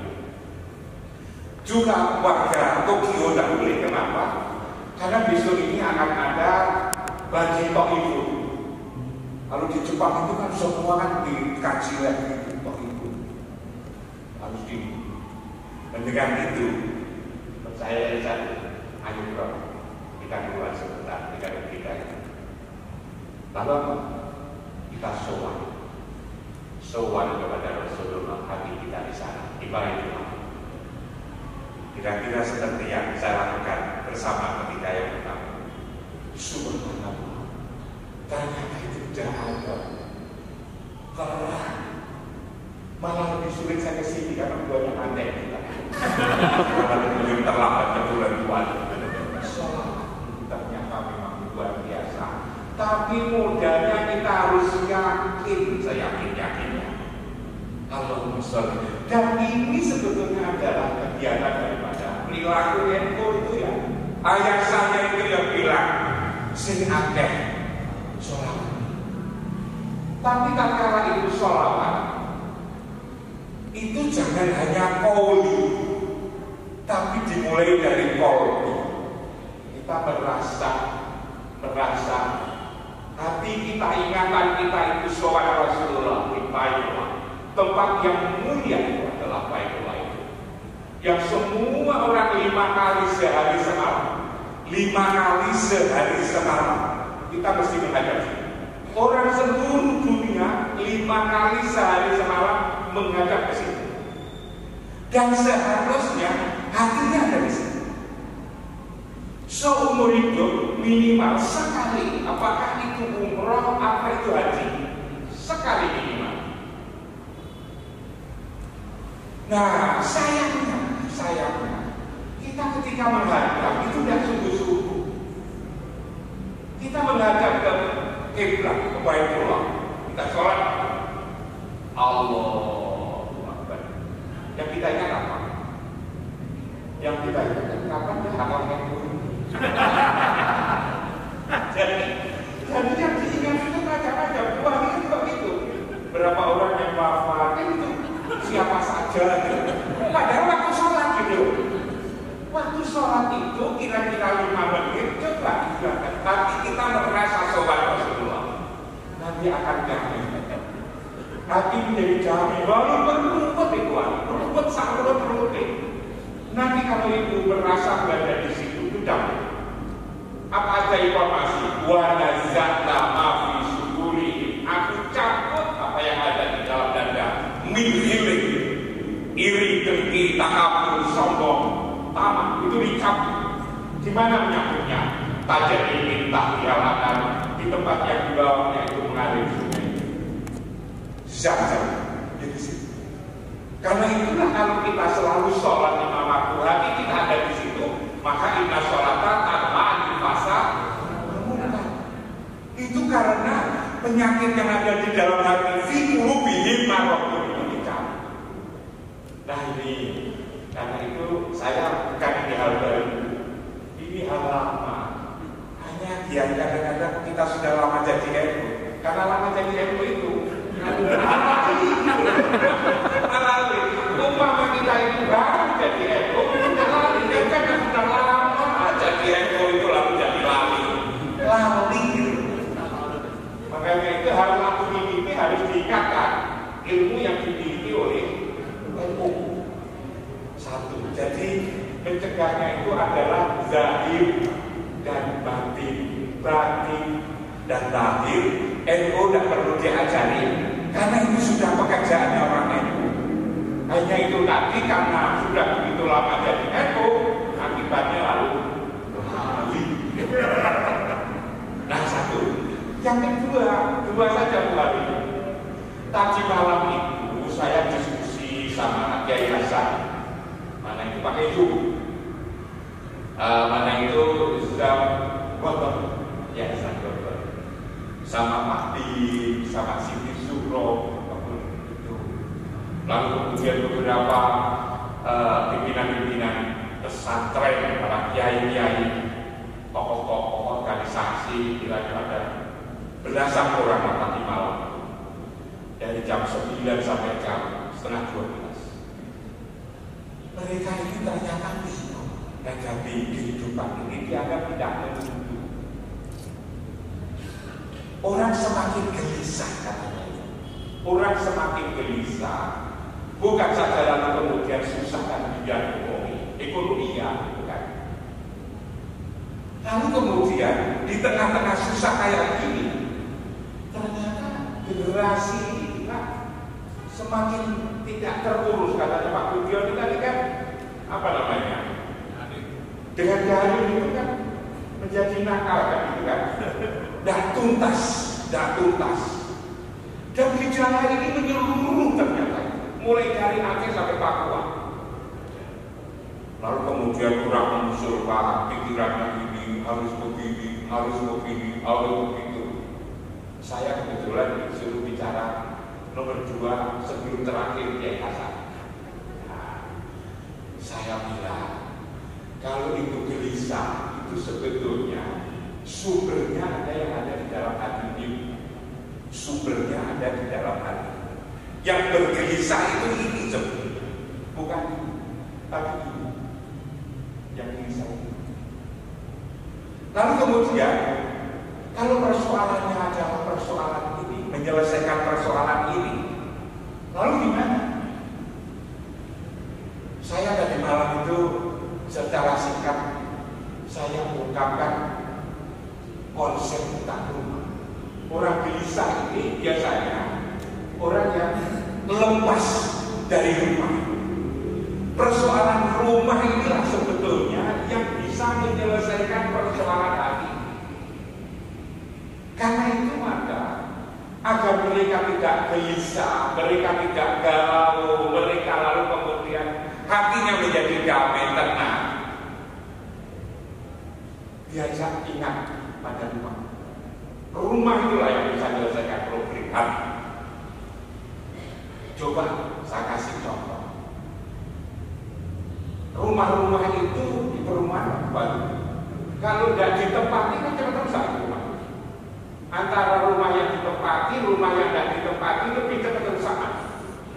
Juga warga Tokyo tidak boleh. Kenapa? Karena besok ini akan ada banjir Toifu. Kalau di Jepang itu kan semua kan dikaji lagi Toifu. Harus di. Dan dengan itu, saya satu, ayo bro, kita keluar sebentar, kita. Lalu apa? Kita sowan kepada Rasulullah, hati kita di sana, di Baitullah. Kira-kira seperti yang saya lakukan bersama ketika yang pertama. Subhanallah, ternyata itu jahat. Karena malah lebih sulit saya kesini karena buahnya pandai kita. Karena belum terlambat ke bulan Tuhan. Ternyata memang luar biasa. Tapi modalnya kita harus yakin, saya yakin-yakinnya. Allahumma sholli Dan ini sebetulnya adalah kegiatan daripada perilaku NU itu ya. Ayah saya itu yang bilang sing akeh sholawat. Tapi tatkala itu sholawat itu jangan hanya qauli, tapi dimulai dari qalbi. Kita merasa hati kita, ingatan kita itu sholat Rasulullah di Baitullah. Tempat yang mulia itu adalah Baitullah itu, yang semua orang 5 kali sehari semalam, 5 kali sehari semalam kita mesti menghadap situ. Orang seluruh dunia 5 kali sehari semalam menghadap ke situ. Dan seharusnya hatinya ada di situ. Seumur hidup minimal sekali, apakah itu umroh, apa itu haji, sekali minimal. Nah, sayangnya kita ketika menghadap itu tidak sungguh-sungguh. Kita menghadap ke kiblat, ke Baitullah, kita sholat, Allahu Akbar. Yang kita ingat apa? Yang kita ingat kapan ya hafal NU? Jadi yang diingat itu macam-macam. Wah, ini juga gitu. Berapa orang yang wafat itu siapa saja gitu. Padahal waktu sholat gitu. Waktu sholat itu kira-kira 5 menit coba dilakukan. Tapi kita merasa sholat Rasulullah. Nanti akan damai. Hati menjadi damai. Walaupun rumput itu, rumput sangat rumput. Nanti kalau ibu merasa berada di situ itu damai. Apa aja informasi? Wa nazza'na ma fi sudurihim. Aku cabut apa yang ada di dalam dada. Min hilik, iri, dengki, takabur, sombong, tamak, itu dicabut. Di mana menyambutnya? Tajri min tahtihal anhar, di tempat yang di bawahnya itu mengalir sungai. Zam-zam di situ. Karena itulah kalau kita selalu sholat 5 waktu, hati kita ada di situ, maka inna sholata tanpa dipasa. Itu karena penyakit yang ada di dalam hati, fi qulubihim maradun. Nah ini, karena itu saya bukan ini hal baru, ini hal lama. Hanya dia kadang-kadang kita sudah lama jadi NU, karena lama jadi NU itu alami. Umpama kita itu baru jadi NU, alami. Dan karena sudah lama jadi NU itu lalu jadi lali. Makanya itu harus langsung ini harus diingatkan ilmu yang dimiliki oleh NU. Satu, jadi mencegahnya itu adalah zahir dan batin, dan lahir. NU tidak perlu diajari, karena itu sudah pekerjaannya orang NU. Hanya itu tadi karena sudah begitu lama jadi NU, akibatnya lalu lali. Nah satu, yang kedua saja Bu Hari. Tadi malam itu saya diskusi sama Kiai Hasan. Mana itu pakai Zoom, mana itu Zoom Gotor, ya Hasan Gotor, sama Pak Di, sama Siti Suro, itu. Lalu kemudian beberapa pimpinan-pimpinan pesantren, para kiai-kiai, tokoh-tokoh organisasi, kira-kira ada belasan orang tadi malam, dari jam 9 sampai jam setengah 12. Mereka ini ternyata bingung menghadapi kehidupan ini, dianggap tidak menentu. Orang semakin gelisah katanya. Orang semakin gelisah. Bukan saja lalu kemudian susah dan bidang ekonomi ya, bukan. Lalu kemudian di tengah-tengah susah kayak gini, ternyata generasi ini semakin tidak terurus, katanya Pak Budion tadi kan apa namanya, dengan dalil itu kan menjadi nakal kan gitu kan, tidak tuntas. Dan gejala ini menyeluruh ternyata, mulai dari Aceh sampai Papua. Lalu kemudian kurang mengusulkan pikirannya ini harus begini, harus begitu. Saya kebetulan disuruh bicara nomor 2 sebelum terakhir Kiai Hasan. sebetulnya sumbernya ada yang ada di dalam hati ini. Sumbernya ada di dalam hati. Yang bergelisah itu ini sebetulnya, bukan ini, tapi ini yang gelisah itu. Lalu kemudian kalau persoalannya adalah persoalan ini, menyelesaikan persoalan ini, lalu gimana? Saya tadi malam itu secara singkat saya mengungkapkan konsep tentang rumah. Orang gelisah ini biasanya orang yang lepas dari rumah. Persoalan rumah inilah sebetulnya yang bisa menyelesaikan persoalan hati. Karena itu maka agar mereka tidak gelisah, mereka tidak galau, mereka lalu kemudian hatinya menjadi damai, tenang, diajak ingat pada rumah. Rumah itulah yang bisa menyelesaikan problem hati. Coba saya kasih contoh. Rumah-rumah itu di perumahan baru, kalau tidak ditempati kan cepat rusak rumah. Antara rumah yang ditempati, rumah yang tidak ditempati lebih cepat rusak.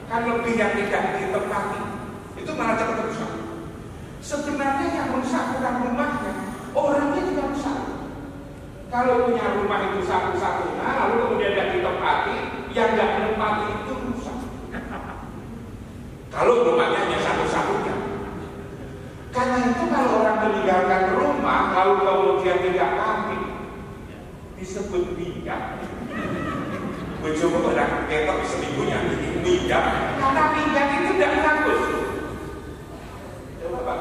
Kan lebih yang tidak ditempati itu malah cepat rusak. Sebenarnya yang rusak bukan rumahnya, orangnya juga rusak. Kalau punya rumah itu satu-satunya, lalu kemudian tidak ditempati, yang tidak ditempati itu rusak. Kalau rumahnya hanya satu-satunya. Karena itu kalau orang meninggalkan rumah, lalu kemudian tidak pamit, disebut minggat. Bojomu orang ketok seminggunya minggat. Kata minggat itu tidak bagus. Coba Pak,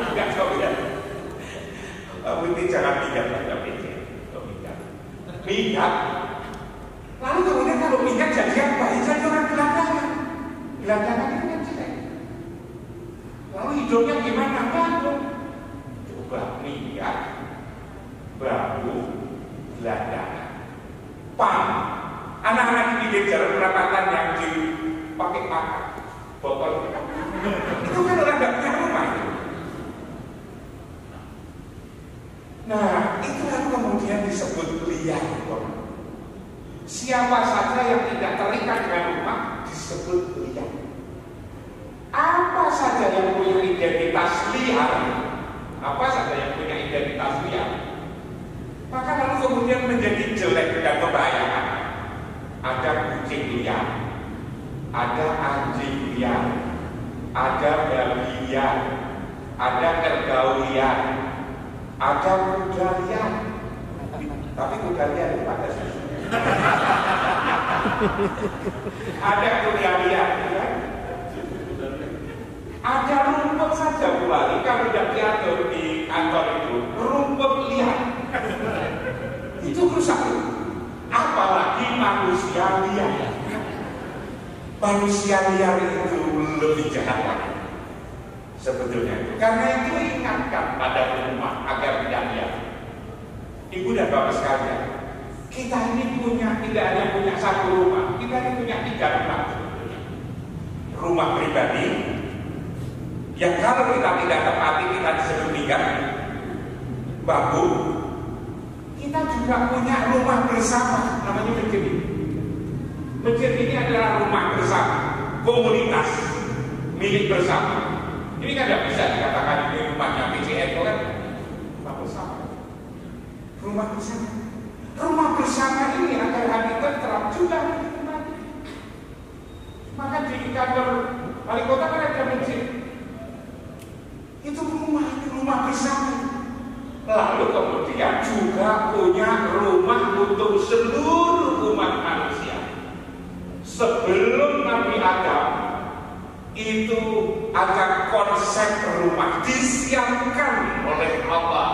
minggat kau ya. Ini jangan minggat pada minggat. Lalu kemudian kalau minggat jadi apa? Jadi orang gelandangan. Gelandangan itu kan jelek. Lalu hidupnya gimana? Baru. Coba minggat, baru, gelandangan. Pam. Anak-anak di pinggir jalan perapatan yang dipakai pakai botol itu kan orang tidak punya rumah. Nah, itu kan kemudian disebut liar. Siapa saja yang tidak terikat dengan rumah disebut liar. Apa saja yang punya identitas liar, apa saja yang punya identitas liar, maka lalu kemudian menjadi jelek dan membahayakan. Ada kucing liar, ada anjing liar, ada babi liar, ada kerbau liar, ada kuda liar. Tapi kuda liar itu pada susu. Ada kuda liar, ya? Ada rumput saja pula. Kalau tidak diatur di kantor itu, rumput liar. Itu rusak. Apalagi manusia liar. Manusia liar itu lebih jahat lagi sebetulnya itu. Karena itu ingatkan pada rumah agar tidak liar. Ibu dan bapak sekalian, kita ini tidak hanya punya satu rumah, kita ini punya 3 rumah. Rumah pribadi yang kalau kita tidak tepati kita disebut minggat, babu. Kita juga punya rumah bersama, namanya masjid. Masjid ini adalah rumah bersama, komunitas milik bersama. Ini kan tidak bisa dikatakan ini rumahnya PCN, kan? Rumah bersama. Rumah bersama. Rumah bersama ini agar hati tenteram juga dinikmati. Maka di kantor wali kota kan ada masjid. Itu rumah bersama. Lalu kemudian juga punya rumah untuk seluruh umat manusia. Sebelum Nabi Adam itu ada konsep rumah disiapkan oleh Allah,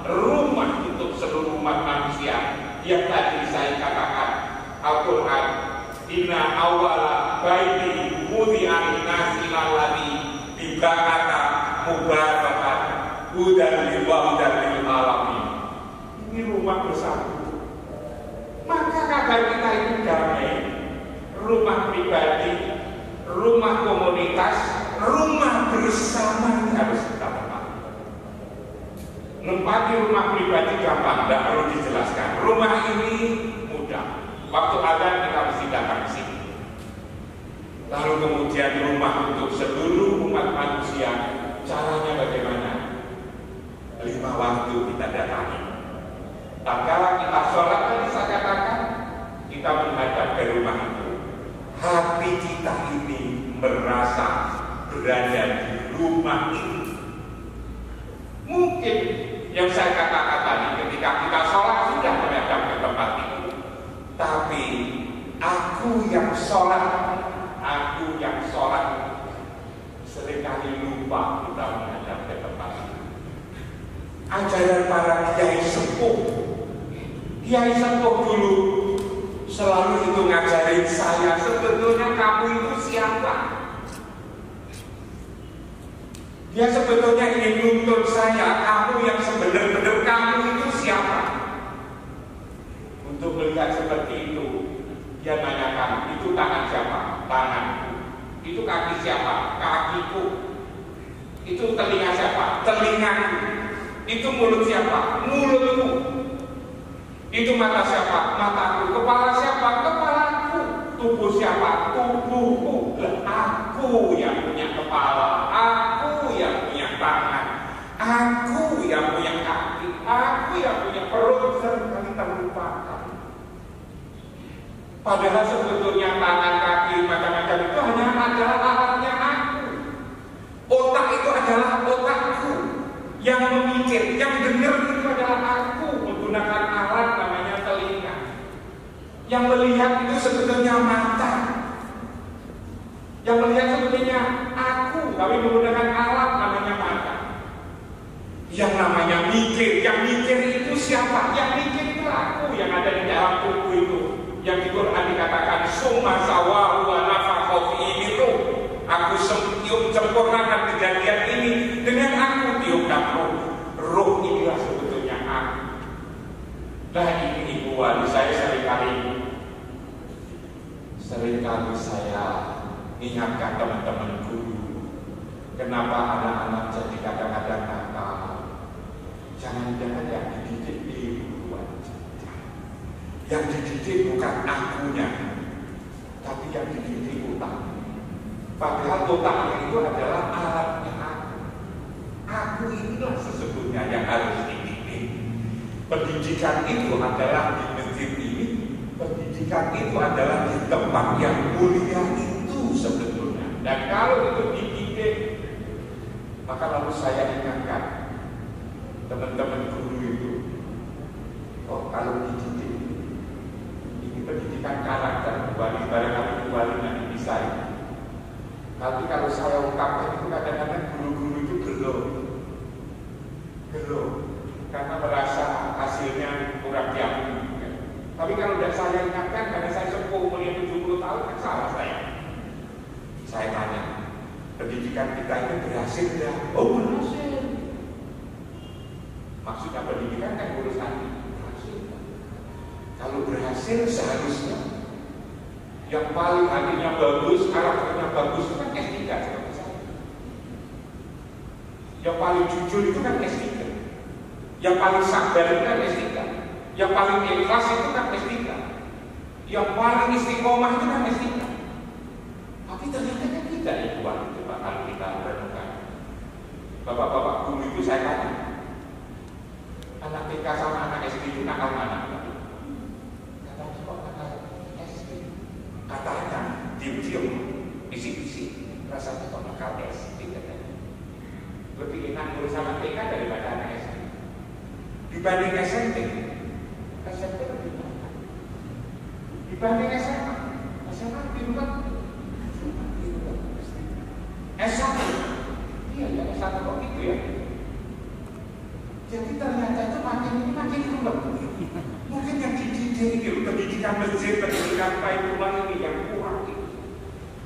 rumah untuk seluruh umat manusia yang tadi saya katakan Al-Quran, inna awala baiti wudi'a lin-nasi lalladzi bibakata mubarakan hudan lil alamin. Ini rumah bersama. Maka agar kita itu damai, rumah pribadi, rumah komunitas, rumah bersama harus kita tempati. Tapi rumah pribadi gampang, tidak perlu dijelaskan. Rumah ini mudah. Waktu ada kita mesti datang ke sini. Lalu kemudian rumah untuk seluruh umat manusia, caranya bagaimana? 5 waktu kita datangi. Tatkala kita sholat tadi saya katakan, kita menghadap ke rumah itu. Hati kita ini merasa berada di rumah ini. Mungkin yang saya katakan tadi, ketika kita sholat sudah menghadap ke tempat itu. Tapi aku yang sholat seringkali lupa kita menghadap ke tempat itu. Ajaran para kiai sepuh dulu selalu itu ngajarin saya, sebetulnya kamu itu siapa? Dia sebetulnya ingin nuntut saya, kamu yang sebenar-benar kamu itu siapa? Untuk melihat seperti itu, dia nanyakan, itu tangan siapa? Tanganku. Itu kaki siapa? Kakiku. Itu telinga siapa? Telingaku. Itu mulut siapa? Mulutku. Itu mata siapa? Mataku. Kepala siapa? Kepalaku. Tubuh siapa? Tubuhku. Aku yang punya kepala, aku yang punya tangan, aku yang punya kaki, aku yang punya perut, seringkali terlupakan. Padahal sebetulnya tangan, kaki, macam-macam itu hanya adalah alatnya aku. Otak itu adalah otakku. Yang memikir, yang dengar itu adalah aku, menggunakan alat namanya telinga. Yang melihat itu sebetulnya mata. Yang melihat sebetulnya aku, tapi menggunakan alat namanya mata. Yang namanya mikir, yang mikir itu siapa? Yang mikir itu aku yang ada di dalam tubuh itu. Yang di Quran dikatakan summa sawahu wa nafakha fihi ruh. Aku sempurnakan kejadian ini dengan aku tiupkan ruh. Ruh inilah sebetulnya aku. Nah ini ibu wali saya seringkali saya ingatkan teman-teman guru, kenapa anak-anak jadi kadang-kadang nakal. Jangan-jangan yang dididik ibu aja. Yang dididik bukan akunya, tapi yang dididik otak. Padahal otaknya itu adalah alatnya aku. Aku inilah sesungguhnya yang harus dididik. Pendidikan itu adalah di masjid ini. Pendidikan itu adalah di tempat yang mulia itu sebetulnya. Dan kalau itu dididik, maka lalu saya ingatkan teman-teman guru itu, oh kalau dididik, ini pendidikan karakter, barangkali nanti bisa. Tapi kalau saya ungkapkan itu kadang-kadang guru-guru itu gelo, karena merasa hasilnya kurang diakui. Tapi kalau tidak saya ingatkan, karena saya sepuh umurnya 70 tahun, kan salah saya. Saya tanya, pendidikan kita ini berhasil tidak? Oh berhasil. Maksudnya pendidikan kan urusan berhasil. Kalau berhasil seharusnya yang paling hatinya bagus, karakternya bagus itu kan S3 seperti saya. Yang paling jujur itu kan S3. Yang paling sabar itu kan S3. Yang paling ikhlas itu kan S3. Yang paling istiqomah itu kan S3. Tapi ternyata kan tidak itu coba kalau kita renungkan. Bapak-bapak guru itu saya tanya, anak TK sama anak SD itu nakal mana? Katanya kok nakal SD? Katanya diam-diam, bisik-bisik, rasanya kok nakal SD katanya. Lebih enak ngurus sama TK daripada anak SD. Dibanding SMP lebih banyak. Dibanding SMA lebih banyak. S1, iya ya S1 kok gitu ya. Jadi ternyata itu makin rumit. Mungkin yang dididik itu pendidikan masjid, pendidikan Baitullah ini yang kurang.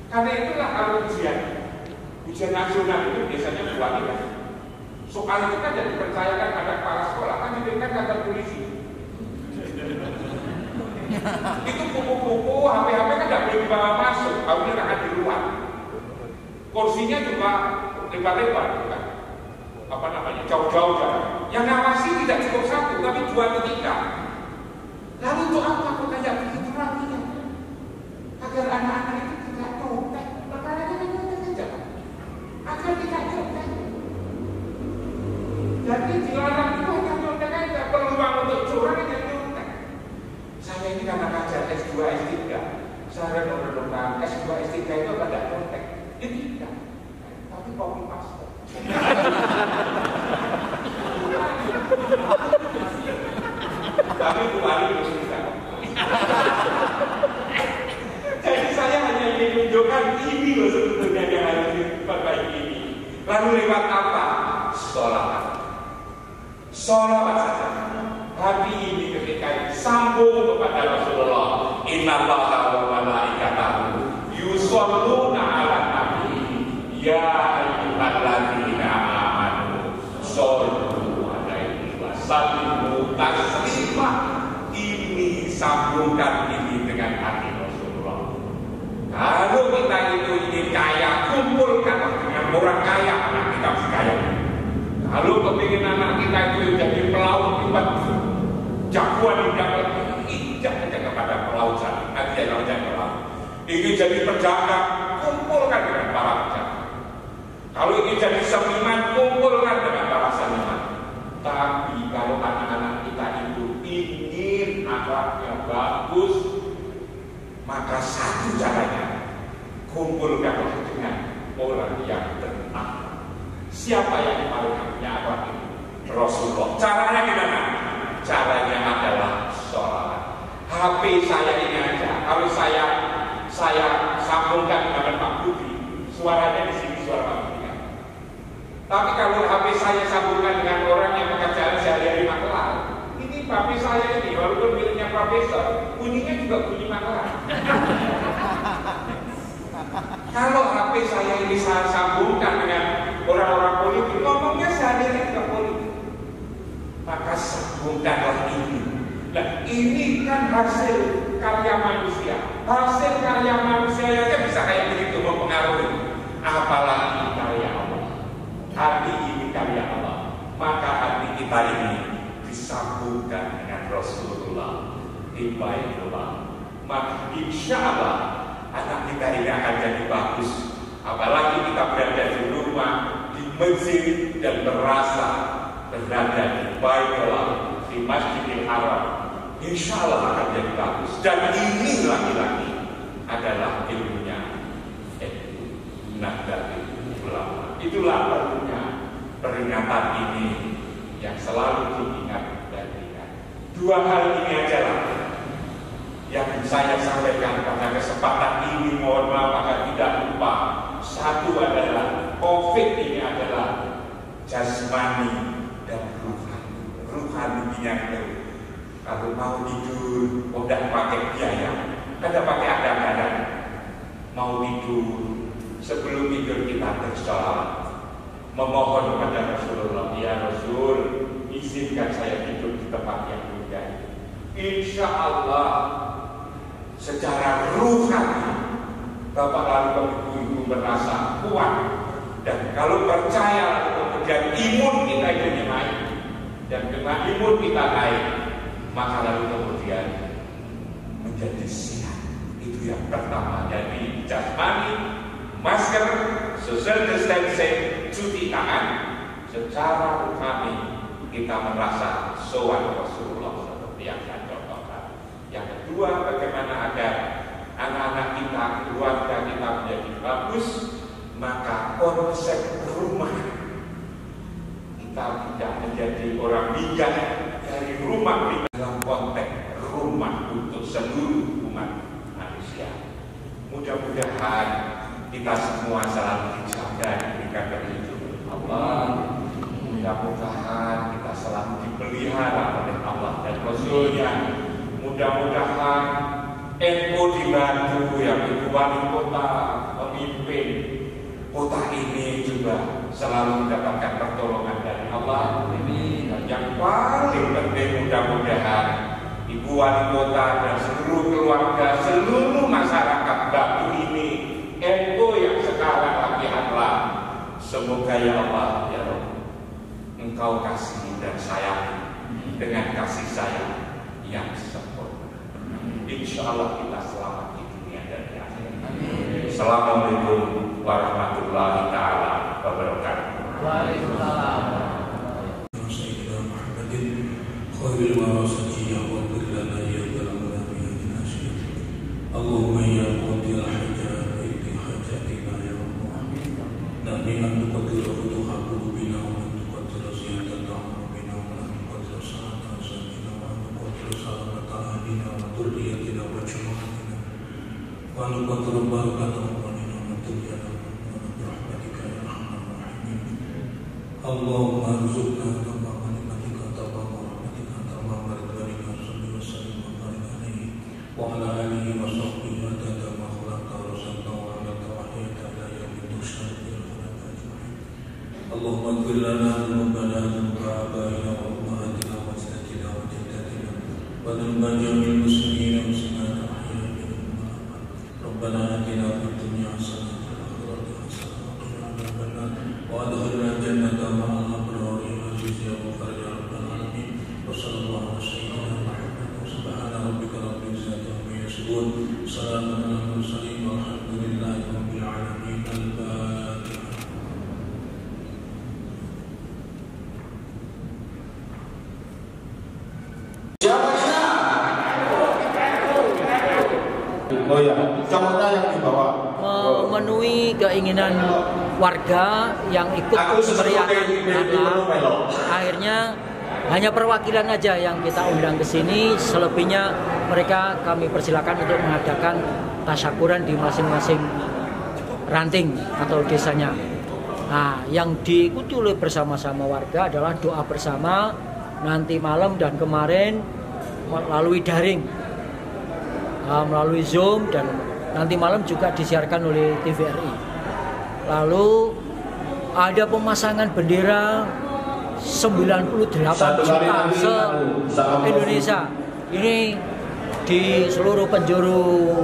Karena itulah kalau ujian nasional itu biasanya buat kita. Soal itu kan jadi dipercayakan pada kepala sekolah, kan diberikan kantor polisi. Itu buku-buku, HP-HP kan tidak boleh dibawa masuk, harusnya akan di luar. Kursinya juga lebar-lebar, kan? jauh-jauh jalan. Yang ngawasi tidak cukup satu, tapi 2 atau 3. Lalu untuk apa aku kayak begitu lagi ya? Agar anak-anak itu tidak nyontek, perkaranya kan nyontek saja. Agar tidak nyontek. Jadi dilarang itu hanya nyontek aja, peluang untuk curang hanya nyontek. Saya ini karena ngajar S2, S3, saya menurunkan S2, S3 itu tidak nyontek. Ini tidak, tapi copy paste. Tapi kembali terus bisa. Jadi saya hanya ingin menunjukkan ini loh sebetulnya yang harus diperbaiki ini. Lalu lewat apa? Sholawat saja. Hati ini ketika sambung kepada Rasulullah. Innallaha wa malaikatahu yusholluna 'alan nabi. Ya ayyuhalladzina amanu shollu 'alaihi wa sallimu taslima. Ini sambungkan ini dengan hati Rasulullah. Kalau kita itu ingin kaya, kumpulkan dengan orang kaya, anak kita harus kaya. Kalau kepingin anak kita itu jadi pelaut hebat, jagoan di dapat, injak saja kepada pelaut sana. Nanti jangan pelaut. Ingin jadi pedagang, kumpulkan dengan para pedagang. Kalau ingin jadi seniman, kumpulkan dengan para seniman. Tapi kalau anak-anak kita itu ingin akhlaknya bagus, maka satu caranya, kumpulkanlah dengan orang yang berakhlak. Siapa yang paling punya akhlak ini? Rasulullah. Caranya gimana? Caranya adalah sholawat. HP saya ini aja. Kalau saya sambungkan dengan Pak Budi, suaranya di sini suara Pak Budi. Tapi kalau HP saya sambungkan dengan orang yang pekerjaan sehari-hari Magelang, ini HP saya ini walaupun miliknya profesor, bunyinya juga bunyi Magelang. Kalau HP saya ini saya sambungkan dengan orang-orang politik, ngomongnya sehari-hari juga politik, maka sambungkanlah ini. Nah, ini kan hasil karya manusia. Hasil karya manusia aja bisa kayak begitu mempengaruhi, apalagi karya Allah. Hati ini karya Allah, maka hati kita ini disambungkan dengan Rasulullah, Ibaidullah. Maka insya Allah anak kita ini akan jadi bagus. Apalagi kita berada di rumah, di masjid, dan merasa berada di Baitullah, di Masjidil Haram, insya Allah akan jadi bagus. Dan ini lagi-lagi adalah ilmunya Nahdlatul Ulama. Itulah perlunya peringatan ini yang selalu diingat dan diingat. 2 hal ini aja lah yang saya sampaikan pada kesempatan ini. Mohon maaf agar tidak lupa. Satu adalah COVID ini adalah jasmani dan ruhani. Ruhaninya itu kalau mau tidur udah pakai biaya, kada pakai ada-ada. Mau tidur, sebelum tidur kita bersolawat, memohon kepada Rasulullah, ya Rasul, izinkan saya tidur di tempat yang mudah. Insya Allah secara ruhani Bapak lalu ibu-ibu merasa kuat, dan kalau percaya kemudian imun kita itu naik, dan dengan imun kita naik, maka lalu kemudian menjadi sehat. Itu yang pertama. Jadi jasmani, masker, social distancing, cuci tangan. Secara ruhani kita merasa sowan Rasulullah seperti yang saya contohkan. Yang kedua, bagaimana agar anak-anak kita, keluarga kita menjadi bagus, maka konsep rumah kita tidak menjadi orang bijak dari rumah dalam konteks rumah untuk seluruh umat manusia. Mudah-mudahan kita semua selalu dijaga diberikan perlindungan Allah. Mudah-mudahan kita selalu dipelihara oleh Allah dan Rasulnya. Mudah-mudahan NU dibantu, yang itu wali kota, pemimpin kota ini juga selalu mendapatkan pertolongan dari Allah. Dan yang paling penting, mudah-mudahan Ibu wali kota dan seluruh keluarga, seluruh masyarakat Batu ini, NU yang sekarang lagi adalah, semoga ya Allah, ya Rabb, Engkau kasih dan sayangi dengan kasih sayang yang sempurna. Insya Allah kita selamat di dunia dan di akhirat. Assalamualaikum warahmatullahi taala wabarakatuh. Waalaikumsalam. Allahumma ya qadil hajat ikti hajatina ya Allah. Nabi an tuqaddir futuha qulubina wa an tuqaddir ziyadata amrina wa an tuqaddir sa'ata azamina wa an tuqaddir salamata ahlina wa dhurriyyatina wa jamatina wa an tuqaddir barakata umrina wa tuqaddir bi rahmatika ya arhamar rahimin. Allahumma arzuqna tamama nikmatika tamama rahmatika tamama ridwanika salli wa sallim wa barik alaihi wa ala alihi wa sahbihi wa ta'ala ma khalaqa wa razaqna wa ala tawahiyata ila yawmin tushar bil khulaq ajma'in. Allahumma ighfir lana dhunubana dhunuba abaina wa ummahatina wa ajdatina wa jaddatina wa dhunuba jami'il muslimina wa muslimati ahya'i minhum wa amwat. Rabbana atina fid dunya hasanah wa fil akhirati hasanah wa qina adzaban nar wa adkhilna jannata ma'al abrar ya aziz ya ghafar ya rabbal alamin. Wa sallallahu ala sayyidina Muhammad wa subhana rabbika rabbil izzati amma yasifun. Salamun alal mursalin walhamdulillahi rabbil alamin. Al-Fatihah. Oh ya, contohnya yang dibawa. Memenuhi keinginan warga yang ikut meriahkan Natal. Akhirnya hanya perwakilan aja yang kita undang ke sini, selebihnya mereka kami persilakan untuk mengadakan tasyakuran di masing-masing ranting atau desanya. Nah, yang diikuti oleh bersama-sama warga adalah doa bersama nanti malam dan kemarin melalui daring, melalui Zoom, dan nanti malam juga disiarkan oleh TVRI. Lalu ada pemasangan bendera 98 juta se-Indonesia. Ini di seluruh penjuru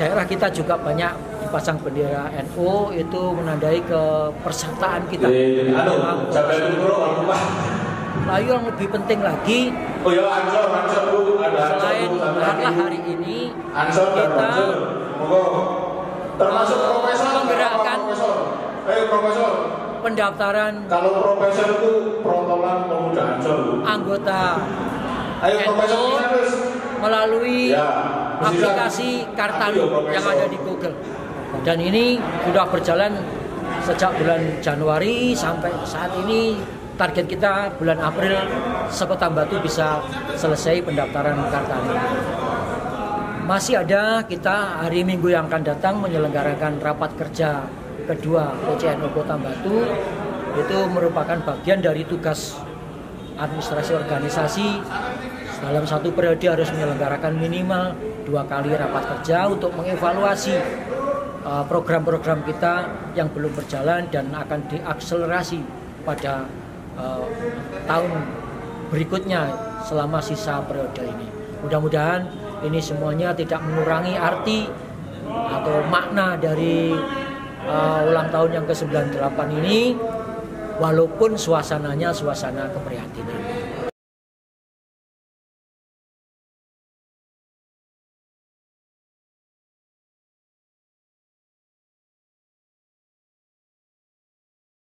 daerah kita juga banyak dipasang bendera NU, itu menandai kepesertaan kita. Lalu yang lebih penting lagi, selain karena hari ini kita termasuk profesor, menggerakkan profesor. Pendaftaran Kalau profesor itu Pertontonan Pemuda Ancol. Anggota NU melalui aplikasi Kartanu yang ada di Google. Dan ini sudah berjalan sejak bulan Januari sampai saat ini. Target kita bulan April Sekota Batu bisa selesai pendaftaran Kartanu. Masih ada kita hari Minggu yang akan datang menyelenggarakan rapat kerja kedua PCNU Kota Batu. Itu merupakan bagian dari tugas administrasi organisasi. Dalam satu periode harus menyelenggarakan minimal 2 kali rapat kerja untuk mengevaluasi program-program kita yang belum berjalan dan akan diakselerasi pada tahun berikutnya selama sisa periode ini. Mudah-mudahan ini semuanya tidak mengurangi arti atau makna dari ulang tahun yang ke-98 ini, walaupun suasananya suasana keprihatinan.